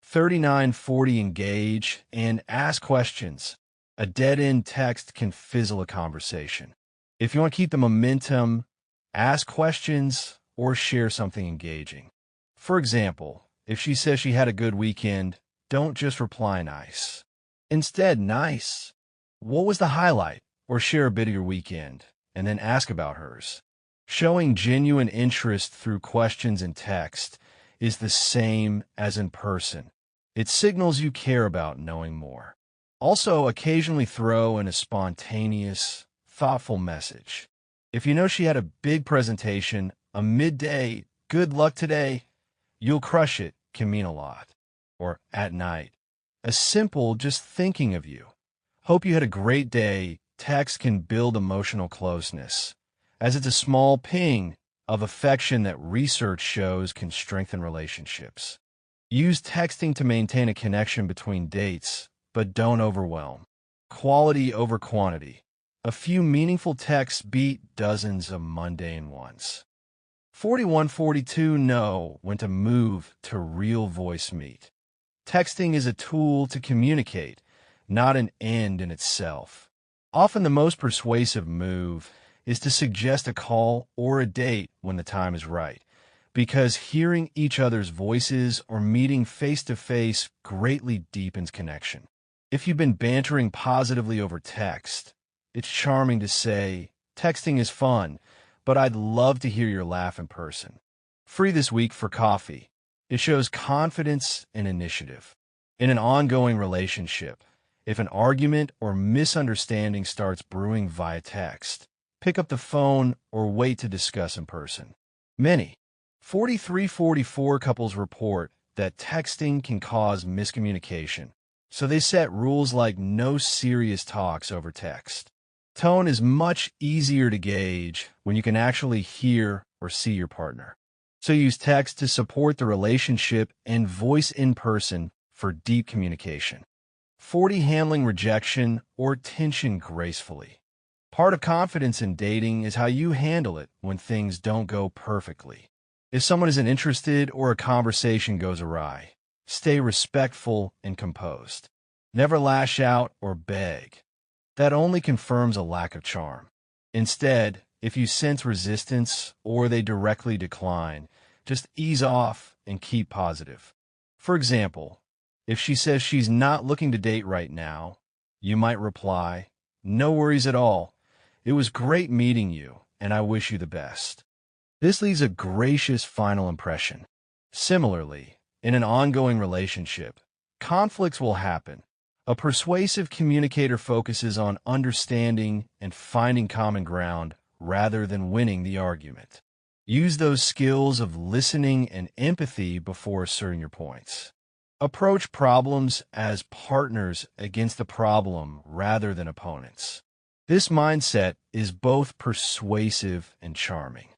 3940 Engage and ask questions. A dead-end text can fizzle a conversation. If you want to keep the momentum, ask questions or share something engaging. For example, if she says she had a good weekend, don't just reply nice. Instead, nice. What was the highlight? Or share a bit of your weekend, and then ask about hers. Showing genuine interest through questions and text is the same as in person. It signals you care about knowing more. Also, occasionally throw in a spontaneous, thoughtful message. If you know she had a big presentation, a midday, good luck today, you'll crush it can mean a lot. Or at night, a simple just thinking of you. Hope you had a great day. Text can build emotional closeness, as it's a small ping of affection that research shows can strengthen relationships. Use texting to maintain a connection between dates, but don't overwhelm. Quality over quantity. A few meaningful texts beat dozens of mundane ones. 4142 know when to move to real voice meet. Texting is a tool to communicate, not an end in itself. Often the most persuasive move is to suggest a call or a date when the time is right, because hearing each other's voices or meeting face-to-face greatly deepens connection. If you've been bantering positively over text, it's charming to say, texting is fun, but I'd love to hear your laugh in person. Free this week for coffee. It shows confidence and initiative. In an ongoing relationship, if an argument or misunderstanding starts brewing via text, pick up the phone or wait to discuss in person. Many 43-44 couples report that texting can cause miscommunication, so they set rules like no serious talks over text. Tone is much easier to gauge when you can actually hear or see your partner. So use text to support the relationship and voice in person for deep communication. 40 handling rejection or tension gracefully. Part of confidence in dating is how you handle it when things don't go perfectly. If someone isn't interested or a conversation goes awry, stay respectful and composed. Never lash out or beg. That only confirms a lack of charm. Instead, if you sense resistance or they directly decline, just ease off and keep positive. For example, if she says she's not looking to date right now, you might reply, "No worries at all. It was great meeting you, and I wish you the best." This leaves a gracious final impression. Similarly, in an ongoing relationship, conflicts will happen. A persuasive communicator focuses on understanding and finding common ground rather than winning the argument. Use those skills of listening and empathy before asserting your points. Approach problems as partners against the problem rather than opponents. This mindset is both persuasive and charming.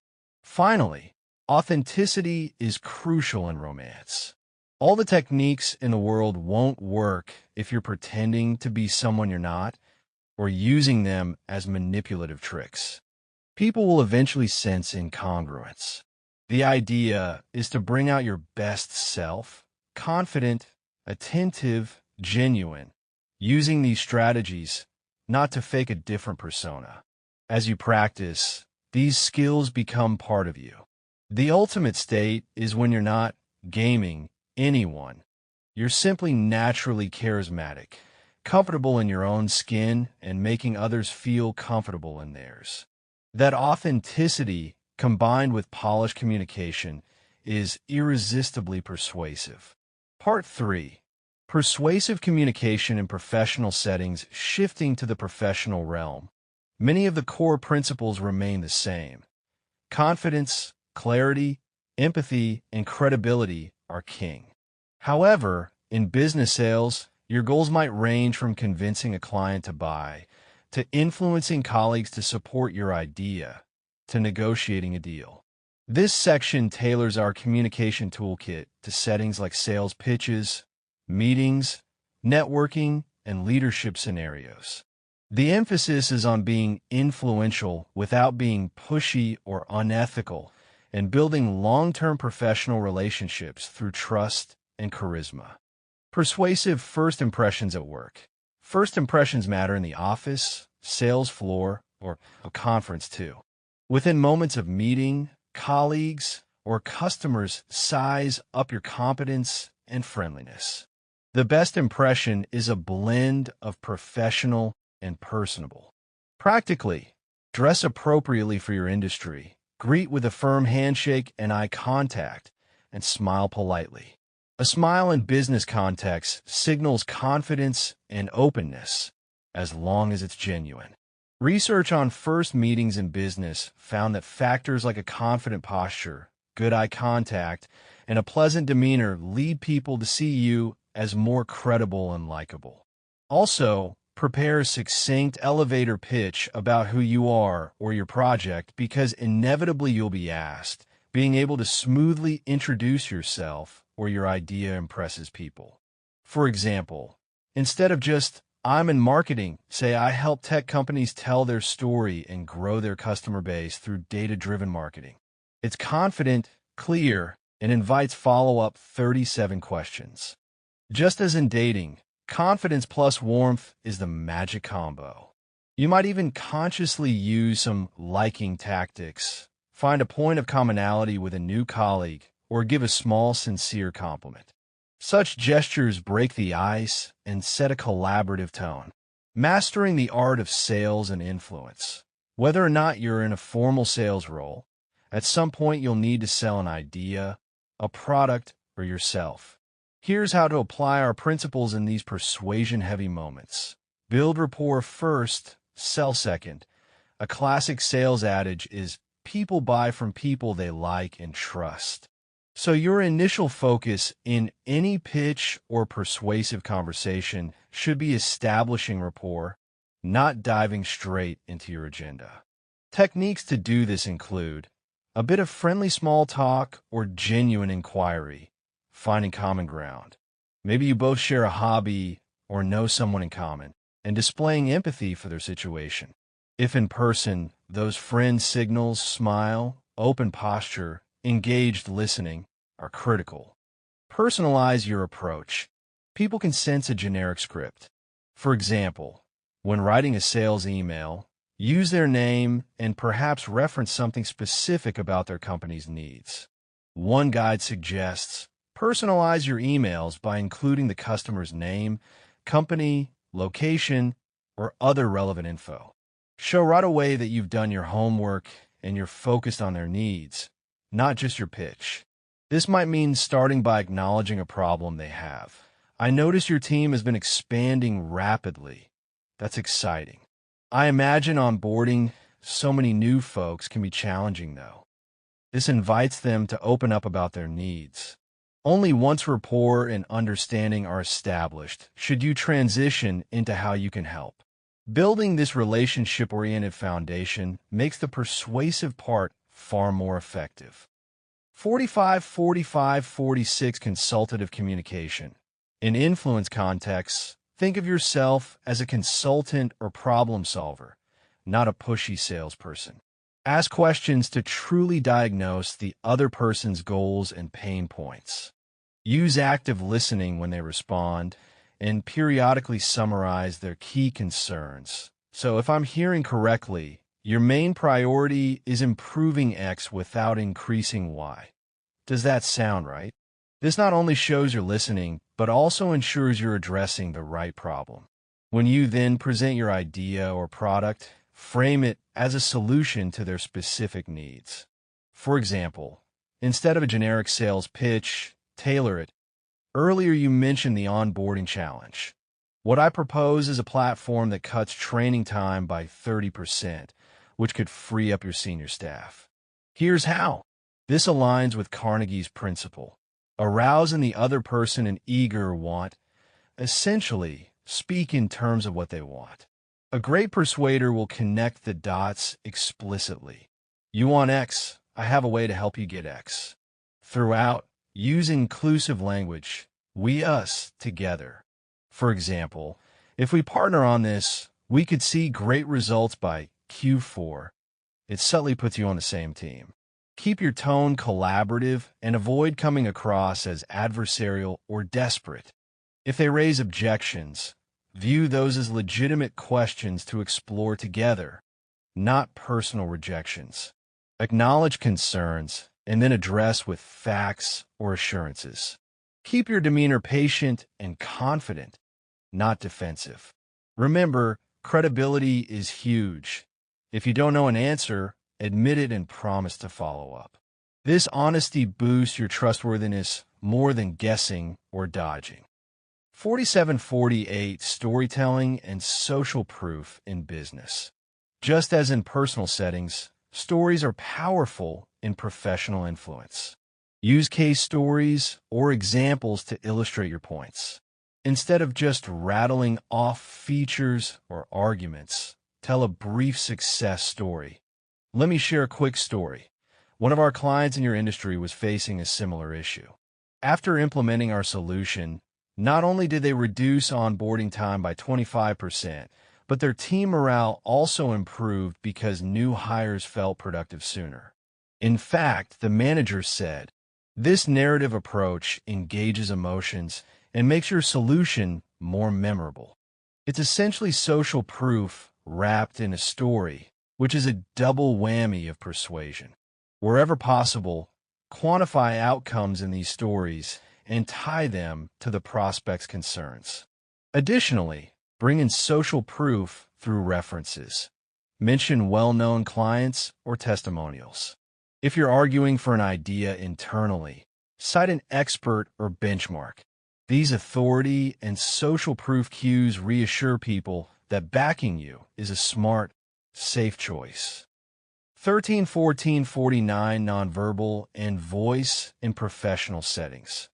Finally, authenticity is crucial in romance. All the techniques in the world won't work if you're pretending to be someone you're not or using them as manipulative tricks. People will eventually sense incongruence. The idea is to bring out your best self, confident, attentive, genuine, using these strategies not to fake a different persona. As you practice, these skills become part of you. The ultimate state is when you're not gaming anyone. You're simply naturally charismatic, comfortable in your own skin and making others feel comfortable in theirs. That authenticity, combined with polished communication, is irresistibly persuasive. Part 3. Persuasive communication in professional settings shifting to the professional realm. Many of the core principles remain the same. Confidence, clarity, empathy, and credibility are king. However, in business sales, your goals might range from convincing a client to buy, to influencing colleagues to support your idea, to negotiating a deal. This section tailors our communication toolkit to settings like sales pitches, meetings, networking, and leadership scenarios. The emphasis is on being influential without being pushy or unethical, and building long-term professional relationships through trust and charisma. Persuasive first impressions at work. First impressions matter in the office, sales floor, or a conference too. Within moments of meeting, colleagues, or customers size up your competence and friendliness. The best impression is a blend of professional and personable. Practically, dress appropriately for your industry, greet with a firm handshake and eye contact, and smile politely. A smile in business context signals confidence and openness, as long as it's genuine. Research on first meetings in business found that factors like a confident posture, good eye contact, and a pleasant demeanor lead people to see you as more credible and likable. Also, prepare a succinct elevator pitch about who you are or your project because inevitably you'll be asked. Being able to smoothly introduce yourself or your idea impresses people. For example, instead of just, "I'm in marketing," say, "I help tech companies tell their story and grow their customer base through data-driven marketing." It's confident, clear, and invites follow-up 37 questions. Just as in dating, confidence plus warmth is the magic combo. You might even consciously use some liking tactics, find a point of commonality with a new colleague, or give a small, sincere compliment. Such gestures break the ice and set a collaborative tone. Mastering the art of sales and influence. Whether or not you're in a formal sales role, at some point you'll need to sell an idea, a product, or yourself. Here's how to apply our principles in these persuasion-heavy moments. Build rapport first, sell second. A classic sales adage is, people buy from people they like and trust. So your initial focus in any pitch or persuasive conversation should be establishing rapport, not diving straight into your agenda. Techniques to do this include a bit of friendly small talk or genuine inquiry, finding common ground. Maybe you both share a hobby or know someone in common, and displaying empathy for their situation. If in person, those friend signals, smile, open posture, engaged listening are critical. Personalize your approach. People can sense a generic script. For example, when writing a sales email, use their name and perhaps reference something specific about their company's needs. One guide suggests, personalize your emails by including the customer's name, company, location, or other relevant info. Show right away that you've done your homework and you're focused on their needs, not just your pitch. This might mean starting by acknowledging a problem they have. "I notice your team has been expanding rapidly." That's exciting. "I imagine onboarding so many new folks can be challenging, though." This invites them to open up about their needs. Only once rapport and understanding are established should you transition into how you can help. Building this relationship-oriented foundation makes the persuasive part far more effective. 45-45-46 Consultative communication. In influence contexts, think of yourself as a consultant or problem solver, not a pushy salesperson. Ask questions to truly diagnose the other person's goals and pain points. Use active listening when they respond, and periodically summarize their key concerns. So if I'm hearing correctly, your main priority is improving X without increasing Y. Does that sound right? This not only shows you're listening, but also ensures you're addressing the right problem. When you then present your idea or product, frame it as a solution to their specific needs. For example, instead of a generic sales pitch, tailor it. Earlier you mentioned the onboarding challenge. What I propose is a platform that cuts training time by 30%, which could free up your senior staff. Here's how. This aligns with Carnegie's principle. Arouse in the other person an eager want. Essentially, speak in terms of what they want. A great persuader will connect the dots explicitly. "You want X. I have a way to help you get X." Throughout, use inclusive language. We, us, together. For example, if we partner on this, we could see great results by Q4. It subtly puts you on the same team. Keep your tone collaborative and avoid coming across as adversarial or desperate. If they raise objections, view those as legitimate questions to explore together, not personal rejections. Acknowledge concerns and then address with facts or assurances. Keep your demeanor patient and confident, not defensive. Remember, credibility is huge. If you don't know an answer, admit it and promise to follow up. This honesty boosts your trustworthiness more than guessing or dodging. 4748 Storytelling and Social Proof in Business. Just as in personal settings, stories are powerful in professional influence. Use case stories or examples to illustrate your points. Instead of just rattling off features or arguments, tell a brief success story. Let me share a quick story. One of our clients in your industry was facing a similar issue. After implementing our solution, not only did they reduce onboarding time by 25%, but their team morale also improved because new hires felt productive sooner. In fact, the manager said, "This narrative approach engages emotions and makes your solution more memorable." It's essentially social proof wrapped in a story, which is a double whammy of persuasion. Wherever possible, quantify outcomes in these stories and tie them to the prospect's concerns. Additionally, bring in social proof through references. Mention well-known clients or testimonials. If you're arguing for an idea internally, cite an expert or benchmark. These authority and social proof cues reassure people that backing you is a smart, safe choice. 13-14-49 Nonverbal and Voice in Professional Settings.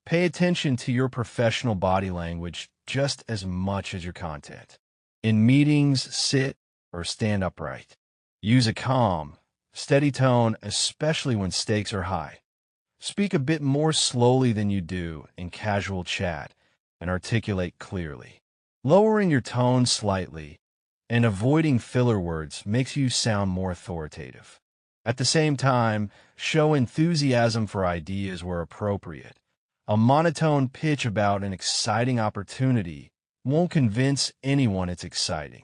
Pay attention to your professional body language just as much as your content. In meetings, sit or stand upright. Use a calm, steady tone, especially when stakes are high. Speak a bit more slowly than you do in casual chat and articulate clearly. Lowering your tone slightly and avoiding filler words makes you sound more authoritative. At the same time, show enthusiasm for ideas where appropriate. A monotone pitch about an exciting opportunity won't convince anyone it's exciting.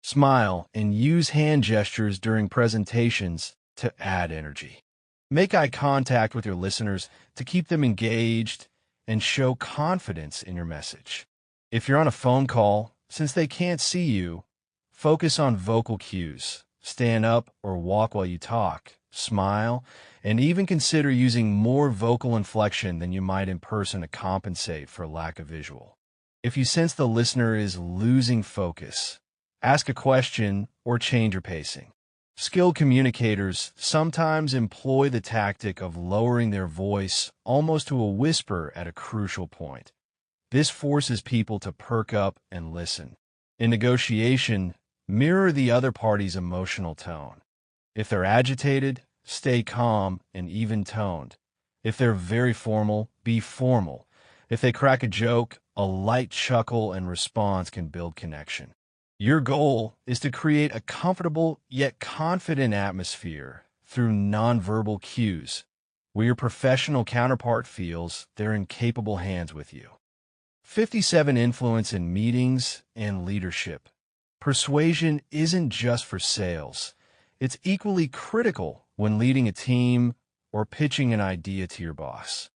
Smile and use hand gestures during presentations to add energy. Make eye contact with your listeners to keep them engaged and show confidence in your message. If you're on a phone call, since they can't see you, focus on vocal cues. Stand up or walk while you talk, smile, and even consider using more vocal inflection than you might in person to compensate for lack of visual. If you sense the listener is losing focus, ask a question or change your pacing. Skilled communicators sometimes employ the tactic of lowering their voice almost to a whisper at a crucial point. This forces people to perk up and listen. In negotiation, mirror the other party's emotional tone. If they're agitated, stay calm and even-toned. If they're very formal, be formal. If they crack a joke, a light chuckle and response can build connection. Your goal is to create a comfortable yet confident atmosphere through nonverbal cues, where your professional counterpart feels they're in capable hands with you. 57 Influence in Meetings and Leadership. Persuasion isn't just for sales. It's equally critical when leading a team or pitching an idea to your boss.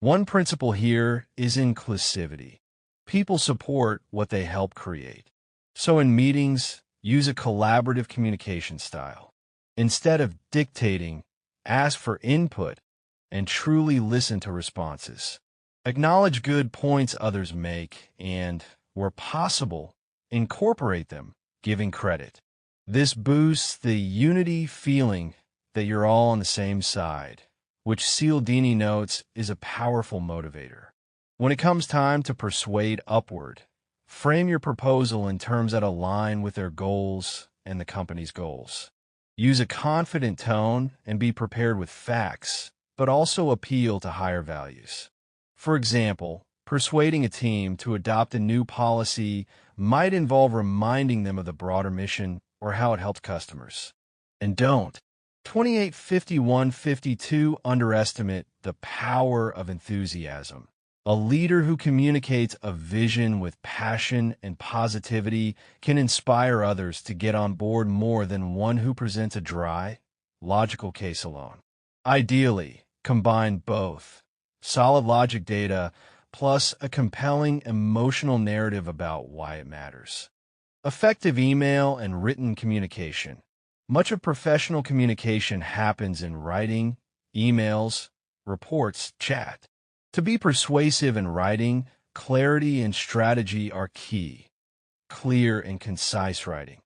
One principle here is inclusivity. People support what they help create. So in meetings, use a collaborative communication style. Instead of dictating, ask for input and truly listen to responses. Acknowledge good points others make and, where possible, incorporate them, giving credit. This boosts the unity feeling that you're all on the same side, which Cialdini notes is a powerful motivator. When it comes time to persuade upward, frame your proposal in terms that align with their goals and the company's goals. Use a confident tone and be prepared with facts, but also appeal to higher values. For example, persuading a team to adopt a new policy might involve reminding them of the broader mission or how it helps customers. And don't. 28-51-52 Underestimate the power of enthusiasm. A leader who communicates a vision with passion and positivity can inspire others to get on board more than one who presents a dry, logical case alone. Ideally, combine both. solid logic data, plus a compelling emotional narrative about why it matters. Effective email and written communication. Much of professional communication happens in writing, emails, reports, chat. To be persuasive in writing, clarity and strategy are key. Clear and concise writing.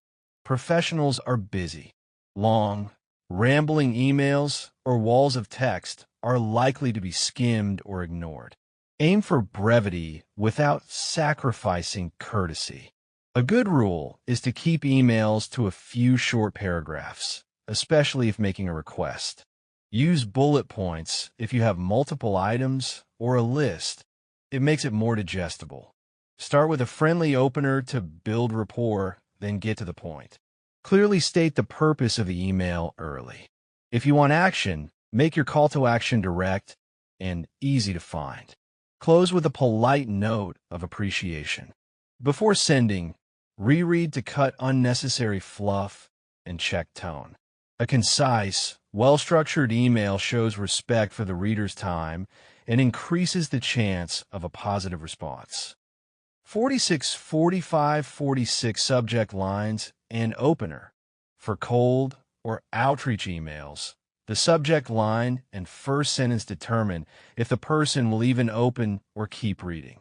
Professionals are busy. Long, rambling emails or walls of text are likely to be skimmed or ignored. Aim for brevity without sacrificing courtesy. A good rule is to keep emails to a few short paragraphs, especially if making a request. Use bullet points if you have multiple items or a list. It makes it more digestible. Start with a friendly opener to build rapport, then get to the point. Clearly state the purpose of the email early. If you want action, make your call to action direct and easy to find. Close with a polite note of appreciation. Before sending, reread to cut unnecessary fluff and check tone. A concise, well-structured email shows respect for the reader's time and increases the chance of a positive response. 46 subject lines and opener. For cold or outreach emails, the subject line and first sentence determine if the person will even open or keep reading.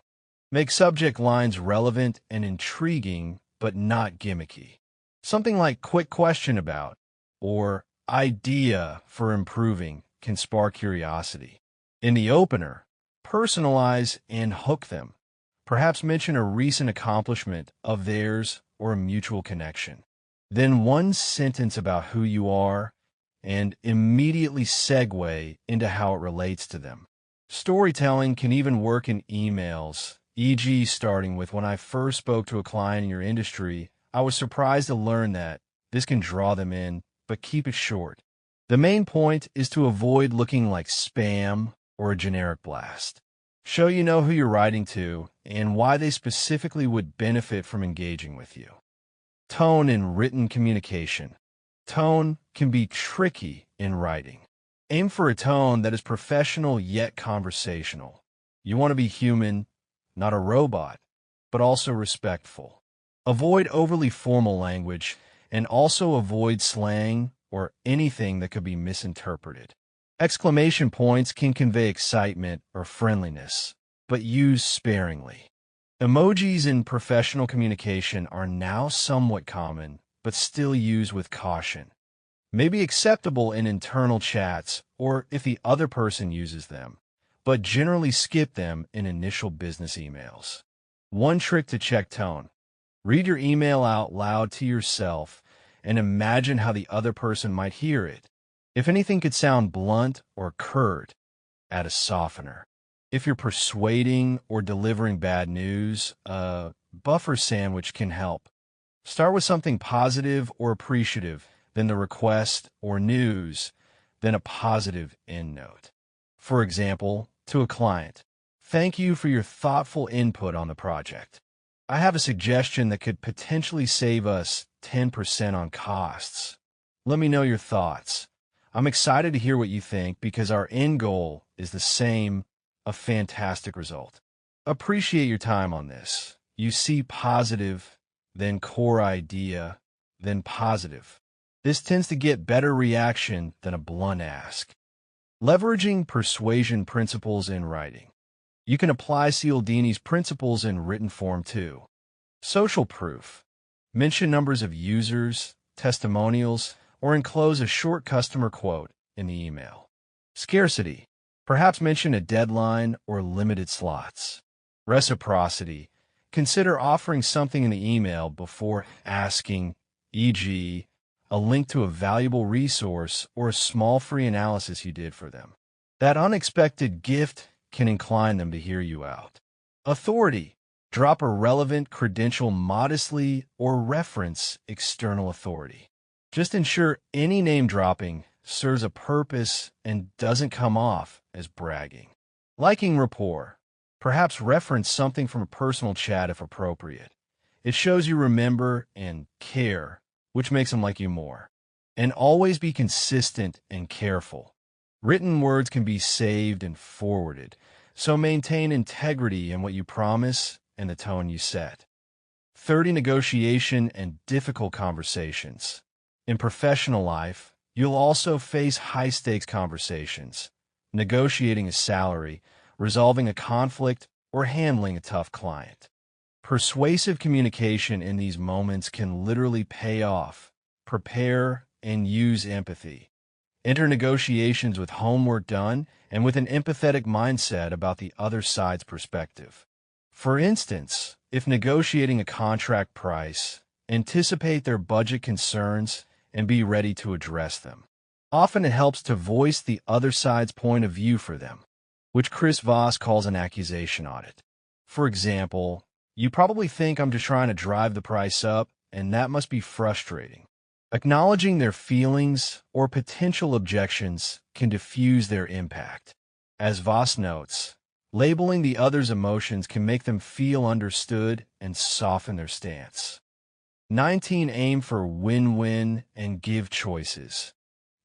Make subject lines relevant and intriguing, but not gimmicky. Something like "quick question about" or "idea for improving" can spark curiosity. In the opener, personalize and hook them. Perhaps mention a recent accomplishment of theirs or a mutual connection. Then one sentence about who you are and immediately segue into how it relates to them. Storytelling can even work in emails, e.g., starting with, "When I first spoke to a client in your industry, I was surprised to learn that." This can draw them in, but keep it short. The main point is to avoid looking like spam or a generic blast. Show you know who you're writing to and why they specifically would benefit from engaging with you. Tone in written communication. Tone can be tricky in writing. Aim for a tone that is professional yet conversational. You want to be human, not a robot, but also respectful. Avoid overly formal language and also avoid slang or anything that could be misinterpreted. Exclamation points can convey excitement or friendliness, but use sparingly. Emojis in professional communication are now somewhat common, but still used with caution. May be acceptable in internal chats or if the other person uses them, but generally skip them in initial business emails. One trick to check tone. Read your email out loud to yourself and imagine how the other person might hear it. If anything could sound blunt or curt, add a softener. If you're persuading or delivering bad news, a buffer sandwich can help. Start with something positive or appreciative, then the request or news, then a positive end note. For example, to a client, "Thank you for your thoughtful input on the project. I have a suggestion that could potentially save us 10% on costs. Let me know your thoughts. I'm excited to hear what you think because our end goal is the same, a fantastic result. Appreciate your time on this." You see positive, then core idea, then positive. This tends to get better reaction than a blunt ask. Leveraging persuasion principles in writing. You can apply Cialdini's principles in written form too. Social proof. Mention numbers of users, testimonials, or enclose a short customer quote in the email. Scarcity. Perhaps mention a deadline or limited slots. Reciprocity. Consider offering something in the email before asking, e.g., a link to a valuable resource or a small free analysis you did for them. That unexpected gift can incline them to hear you out. Authority. Drop a relevant credential modestly or reference external authority. Just ensure any name dropping serves a purpose and doesn't come off as bragging. Liking rapport. Perhaps reference something from a personal chat if appropriate. It shows you remember and care, which makes them like you more. And always be consistent and careful. Written words can be saved and forwarded, so maintain integrity in what you promise and the tone you set. 30. Negotiation and difficult conversations. In professional life, you'll also face high-stakes conversations, negotiating a salary, resolving a conflict, or handling a tough client. Persuasive communication in these moments can literally pay off. Prepare and use empathy. Enter negotiations with homework done and with an empathetic mindset about the other side's perspective. For instance, if negotiating a contract price, anticipate their budget concerns and be ready to address them. Often it helps to voice the other side's point of view for them, which Chris Voss calls an accusation audit. For example, you probably think I'm just trying to drive the price up, and that must be frustrating. Acknowledging their feelings or potential objections can diffuse their impact. As Voss notes, labeling the other's emotions can make them feel understood and soften their stance. 19. Aim for win-win and give choices.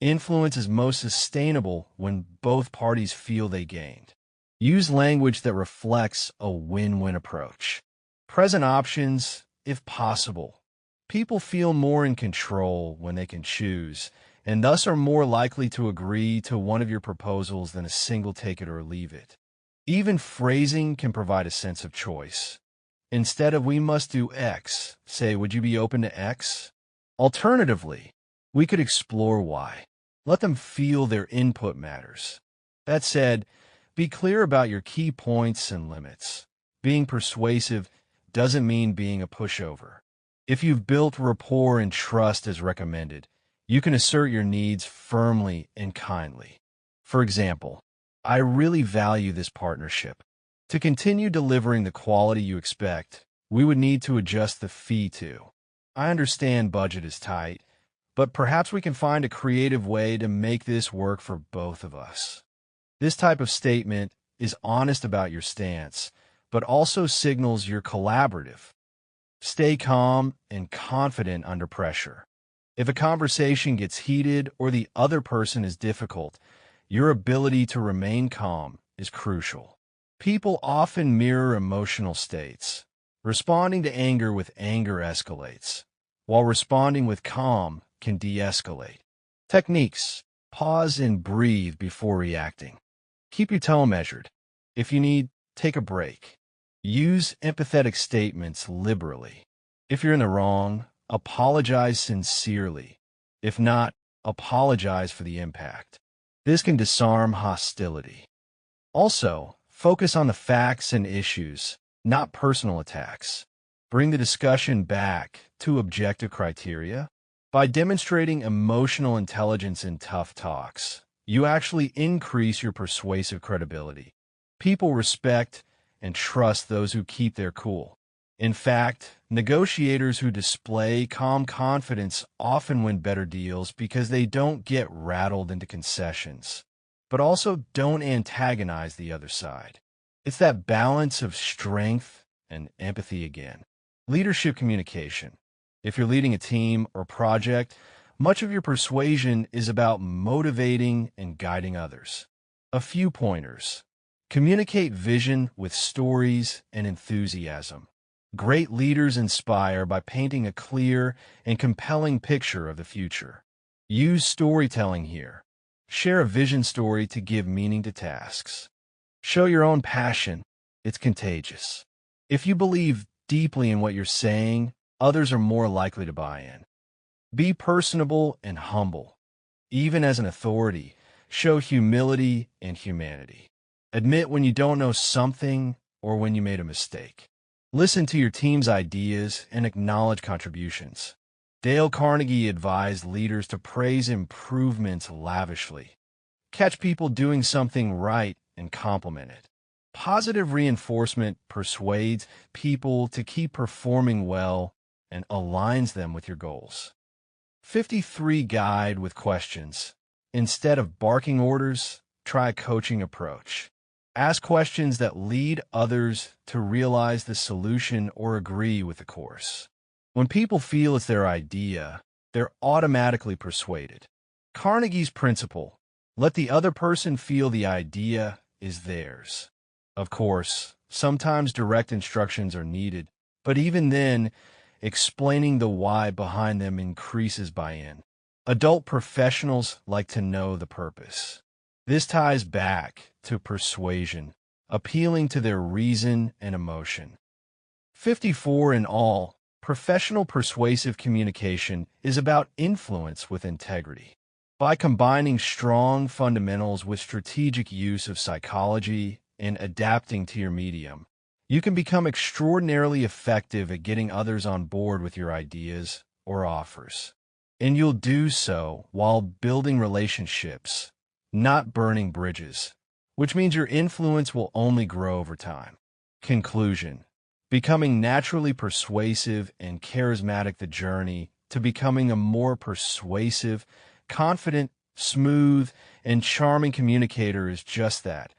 Influence is most sustainable when both parties feel they gained. Use language that reflects a win-win approach. Present options, if possible. People feel more in control when they can choose, and thus are more likely to agree to one of your proposals than a single take it or leave it. Even phrasing can provide a sense of choice. Instead of "we must do X," say "would you be open to X?" Alternatively, we could explore why. Let them feel their input matters. That said, be clear about your key points and limits. Being persuasive doesn't mean being a pushover. If you've built rapport and trust as recommended, you can assert your needs firmly and kindly. For example, "I really value this partnership. To continue delivering the quality you expect, we would need to adjust the fee too. I understand budget is tight, but perhaps we can find a creative way to make this work for both of us." This type of statement is honest about your stance, but also signals you're collaborative. Stay calm and confident under pressure. If a conversation gets heated or the other person is difficult, your ability to remain calm is crucial. People often mirror emotional states. Responding to anger with anger escalates, while responding with calm can de-escalate. Techniques: pause and breathe before reacting. Keep your tone measured. If you need, take a break. Use empathetic statements liberally. If you're in the wrong, apologize sincerely. If not, apologize for the impact. This can disarm hostility. Also, focus on the facts and issues, not personal attacks. Bring the discussion back to objective criteria. By demonstrating emotional intelligence in tough talks, you actually increase your persuasive credibility. People respect and trust those who keep their cool. In fact, negotiators who display calm confidence often win better deals because they don't get rattled into concessions, but also don't antagonize the other side. It's that balance of strength and empathy again. Leadership communication. If you're leading a team or project, much of your persuasion is about motivating and guiding others. A few pointers. Communicate vision with stories and enthusiasm. Great leaders inspire by painting a clear and compelling picture of the future. Use storytelling here. Share a vision story to give meaning to tasks. Show your own passion. It's contagious. If you believe deeply in what you're saying, others are more likely to buy in. Be personable and humble. Even as an authority, show humility and humanity. Admit when you don't know something or when you made a mistake. Listen to your team's ideas and acknowledge contributions. Dale Carnegie advised leaders to praise improvements lavishly. Catch people doing something right and compliment it. Positive reinforcement persuades people to keep performing well and aligns them with your goals. 53. Guide with questions. Instead of barking orders, try a coaching approach. Ask questions that lead others to realize the solution or agree with the course. When people feel it's their idea, they're automatically persuaded. Carnegie's principle, Let the other person feel the idea is theirs. Of course, sometimes direct instructions are needed, but even then, explaining the why behind them increases buy-in. Adult professionals like to know the purpose. This ties back to persuasion, appealing to their reason and emotion. 54 in all, professional persuasive communication is about influence with integrity. By combining strong fundamentals with strategic use of psychology and adapting to your medium, you can become extraordinarily effective at getting others on board with your ideas or offers. And you'll do so while building relationships, not burning bridges, which means your influence will only grow over time. Conclusion: becoming naturally persuasive and charismatic, the journey to becoming a more persuasive, confident, smooth, and charming communicator is just that,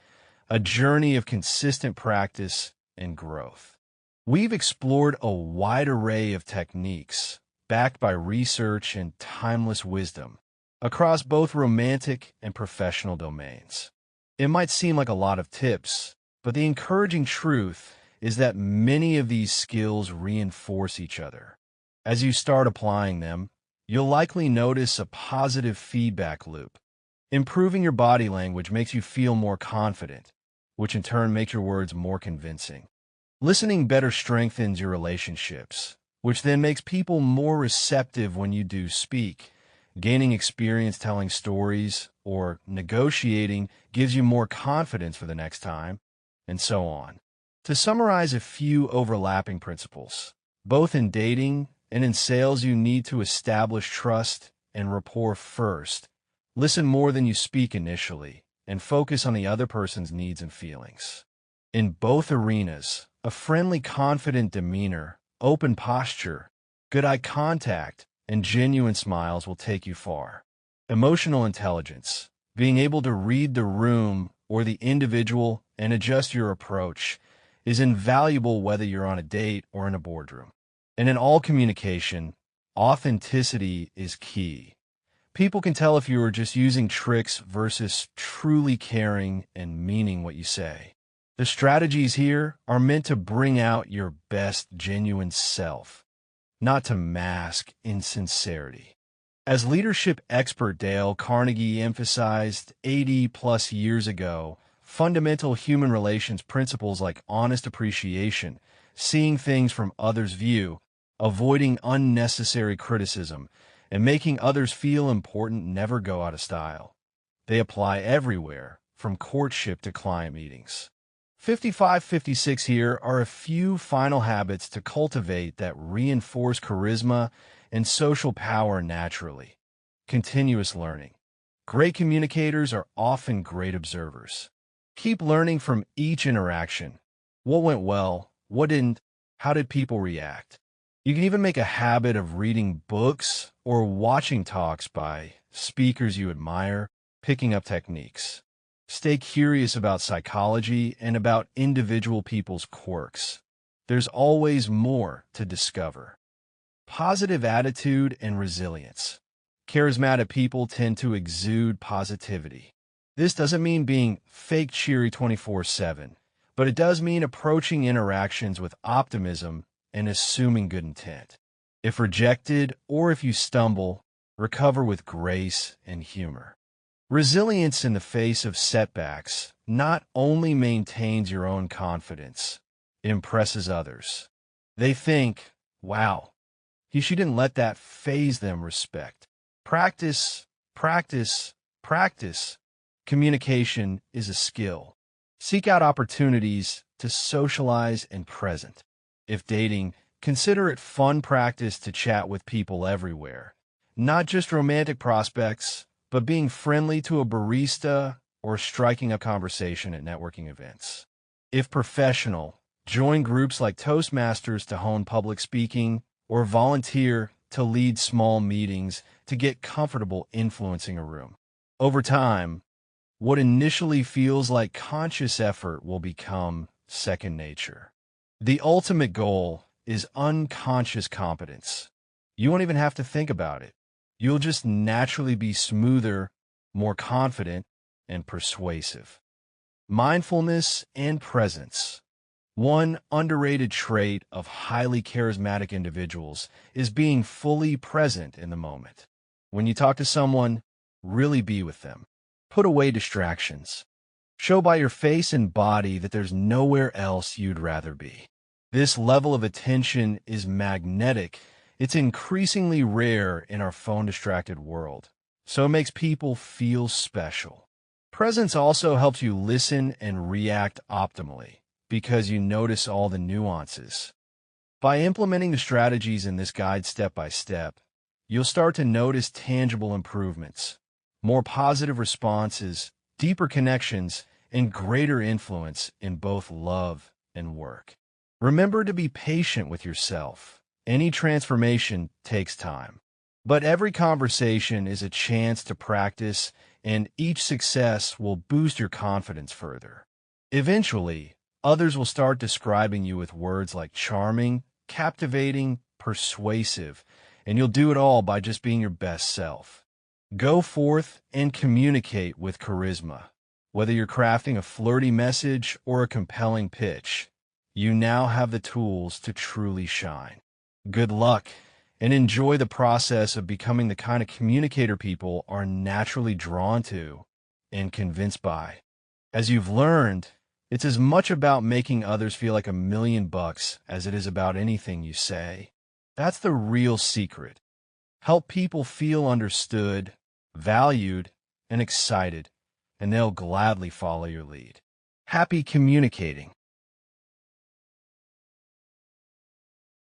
a journey of consistent practice and growth. We've explored a wide array of techniques, backed by research and timeless wisdom, across both romantic and professional domains. It might seem like a lot of tips, but the encouraging truth is that many of these skills reinforce each other. As you start applying them, you'll likely notice a positive feedback loop. Improving your body language makes you feel more confident, which in turn makes your words more convincing. Listening better strengthens your relationships, which then makes people more receptive when you do speak. Gaining experience telling stories or negotiating gives you more confidence for the next time, and so on. To summarize a few overlapping principles, both in dating and in sales, you need to establish trust and rapport first. Listen more than you speak initially, and focus on the other person's needs and feelings. In both arenas, a friendly, confident demeanor, open posture, good eye contact, and genuine smiles will take you far. Emotional intelligence, being able to read the room or the individual and adjust your approach, is invaluable whether you're on a date or in a boardroom. And in all communication, authenticity is key. People can tell if you are just using tricks versus truly caring and meaning what you say. The strategies here are meant to bring out your best genuine self, not to mask insincerity. As leadership expert Dale Carnegie emphasized 80-plus years ago, fundamental human relations principles like honest appreciation, seeing things from others' view, avoiding unnecessary criticism, and making others feel important never go out of style. They apply everywhere, from courtship to client meetings. 55-56 here are a few final habits to cultivate that reinforce charisma and social power naturally. Continuous learning. Great communicators are often great observers. Keep learning from each interaction. What went well? What didn't? How did people react? You can even make a habit of reading books or watching talks by speakers you admire, picking up techniques. Stay curious about psychology and about individual people's quirks. There's always more to discover. Positive attitude and resilience. Charismatic people tend to exude positivity. This doesn't mean being fake cheery 24/7, but it does mean approaching interactions with optimism and assuming good intent. If rejected or if you stumble, recover with grace and humor. Resilience in the face of setbacks not only maintains your own confidence, it impresses others. They think, wow, she didn't let that faze them. Respect. Practice, practice, practice. Communication is a skill. Seek out opportunities to socialize and present. If dating, consider it fun practice to chat with people everywhere, not just romantic prospects, but being friendly to a barista or striking up conversation at networking events. If professional, join groups like Toastmasters to hone public speaking or volunteer to lead small meetings to get comfortable influencing a room. Over time, what initially feels like conscious effort will become second nature. The ultimate goal is unconscious competence. You won't even have to think about it. You'll just naturally be smoother more confident, and persuasive. Mindfulness and presence. One underrated trait of highly charismatic individuals is being fully present in the moment. When you talk to someone, really be with them. Put away distractions. Show by your face and body that there's nowhere else you'd rather be. This level of attention is magnetic. It's increasingly rare in our phone-distracted world, so it makes people feel special. Presence also helps you listen and react optimally because you notice all the nuances. By implementing the strategies in this guide step by step, you'll start to notice tangible improvements, more positive responses, deeper connections, and greater influence in both love and work. Remember to be patient with yourself. Any transformation takes time. But every conversation is a chance to practice, and each success will boost your confidence further. Eventually, others will start describing you with words like charming, captivating, persuasive, and you'll do it all by just being your best self. Go forth and communicate with charisma. Whether you're crafting a flirty message or a compelling pitch, you now have the tools to truly shine. Good luck, and enjoy the process of becoming the kind of communicator people are naturally drawn to and convinced by. As you've learned, it's as much about making others feel like $1,000,000 as it is about anything you say. That's the real secret. Help people feel understood, valued, and excited, and they'll gladly follow your lead. Happy communicating.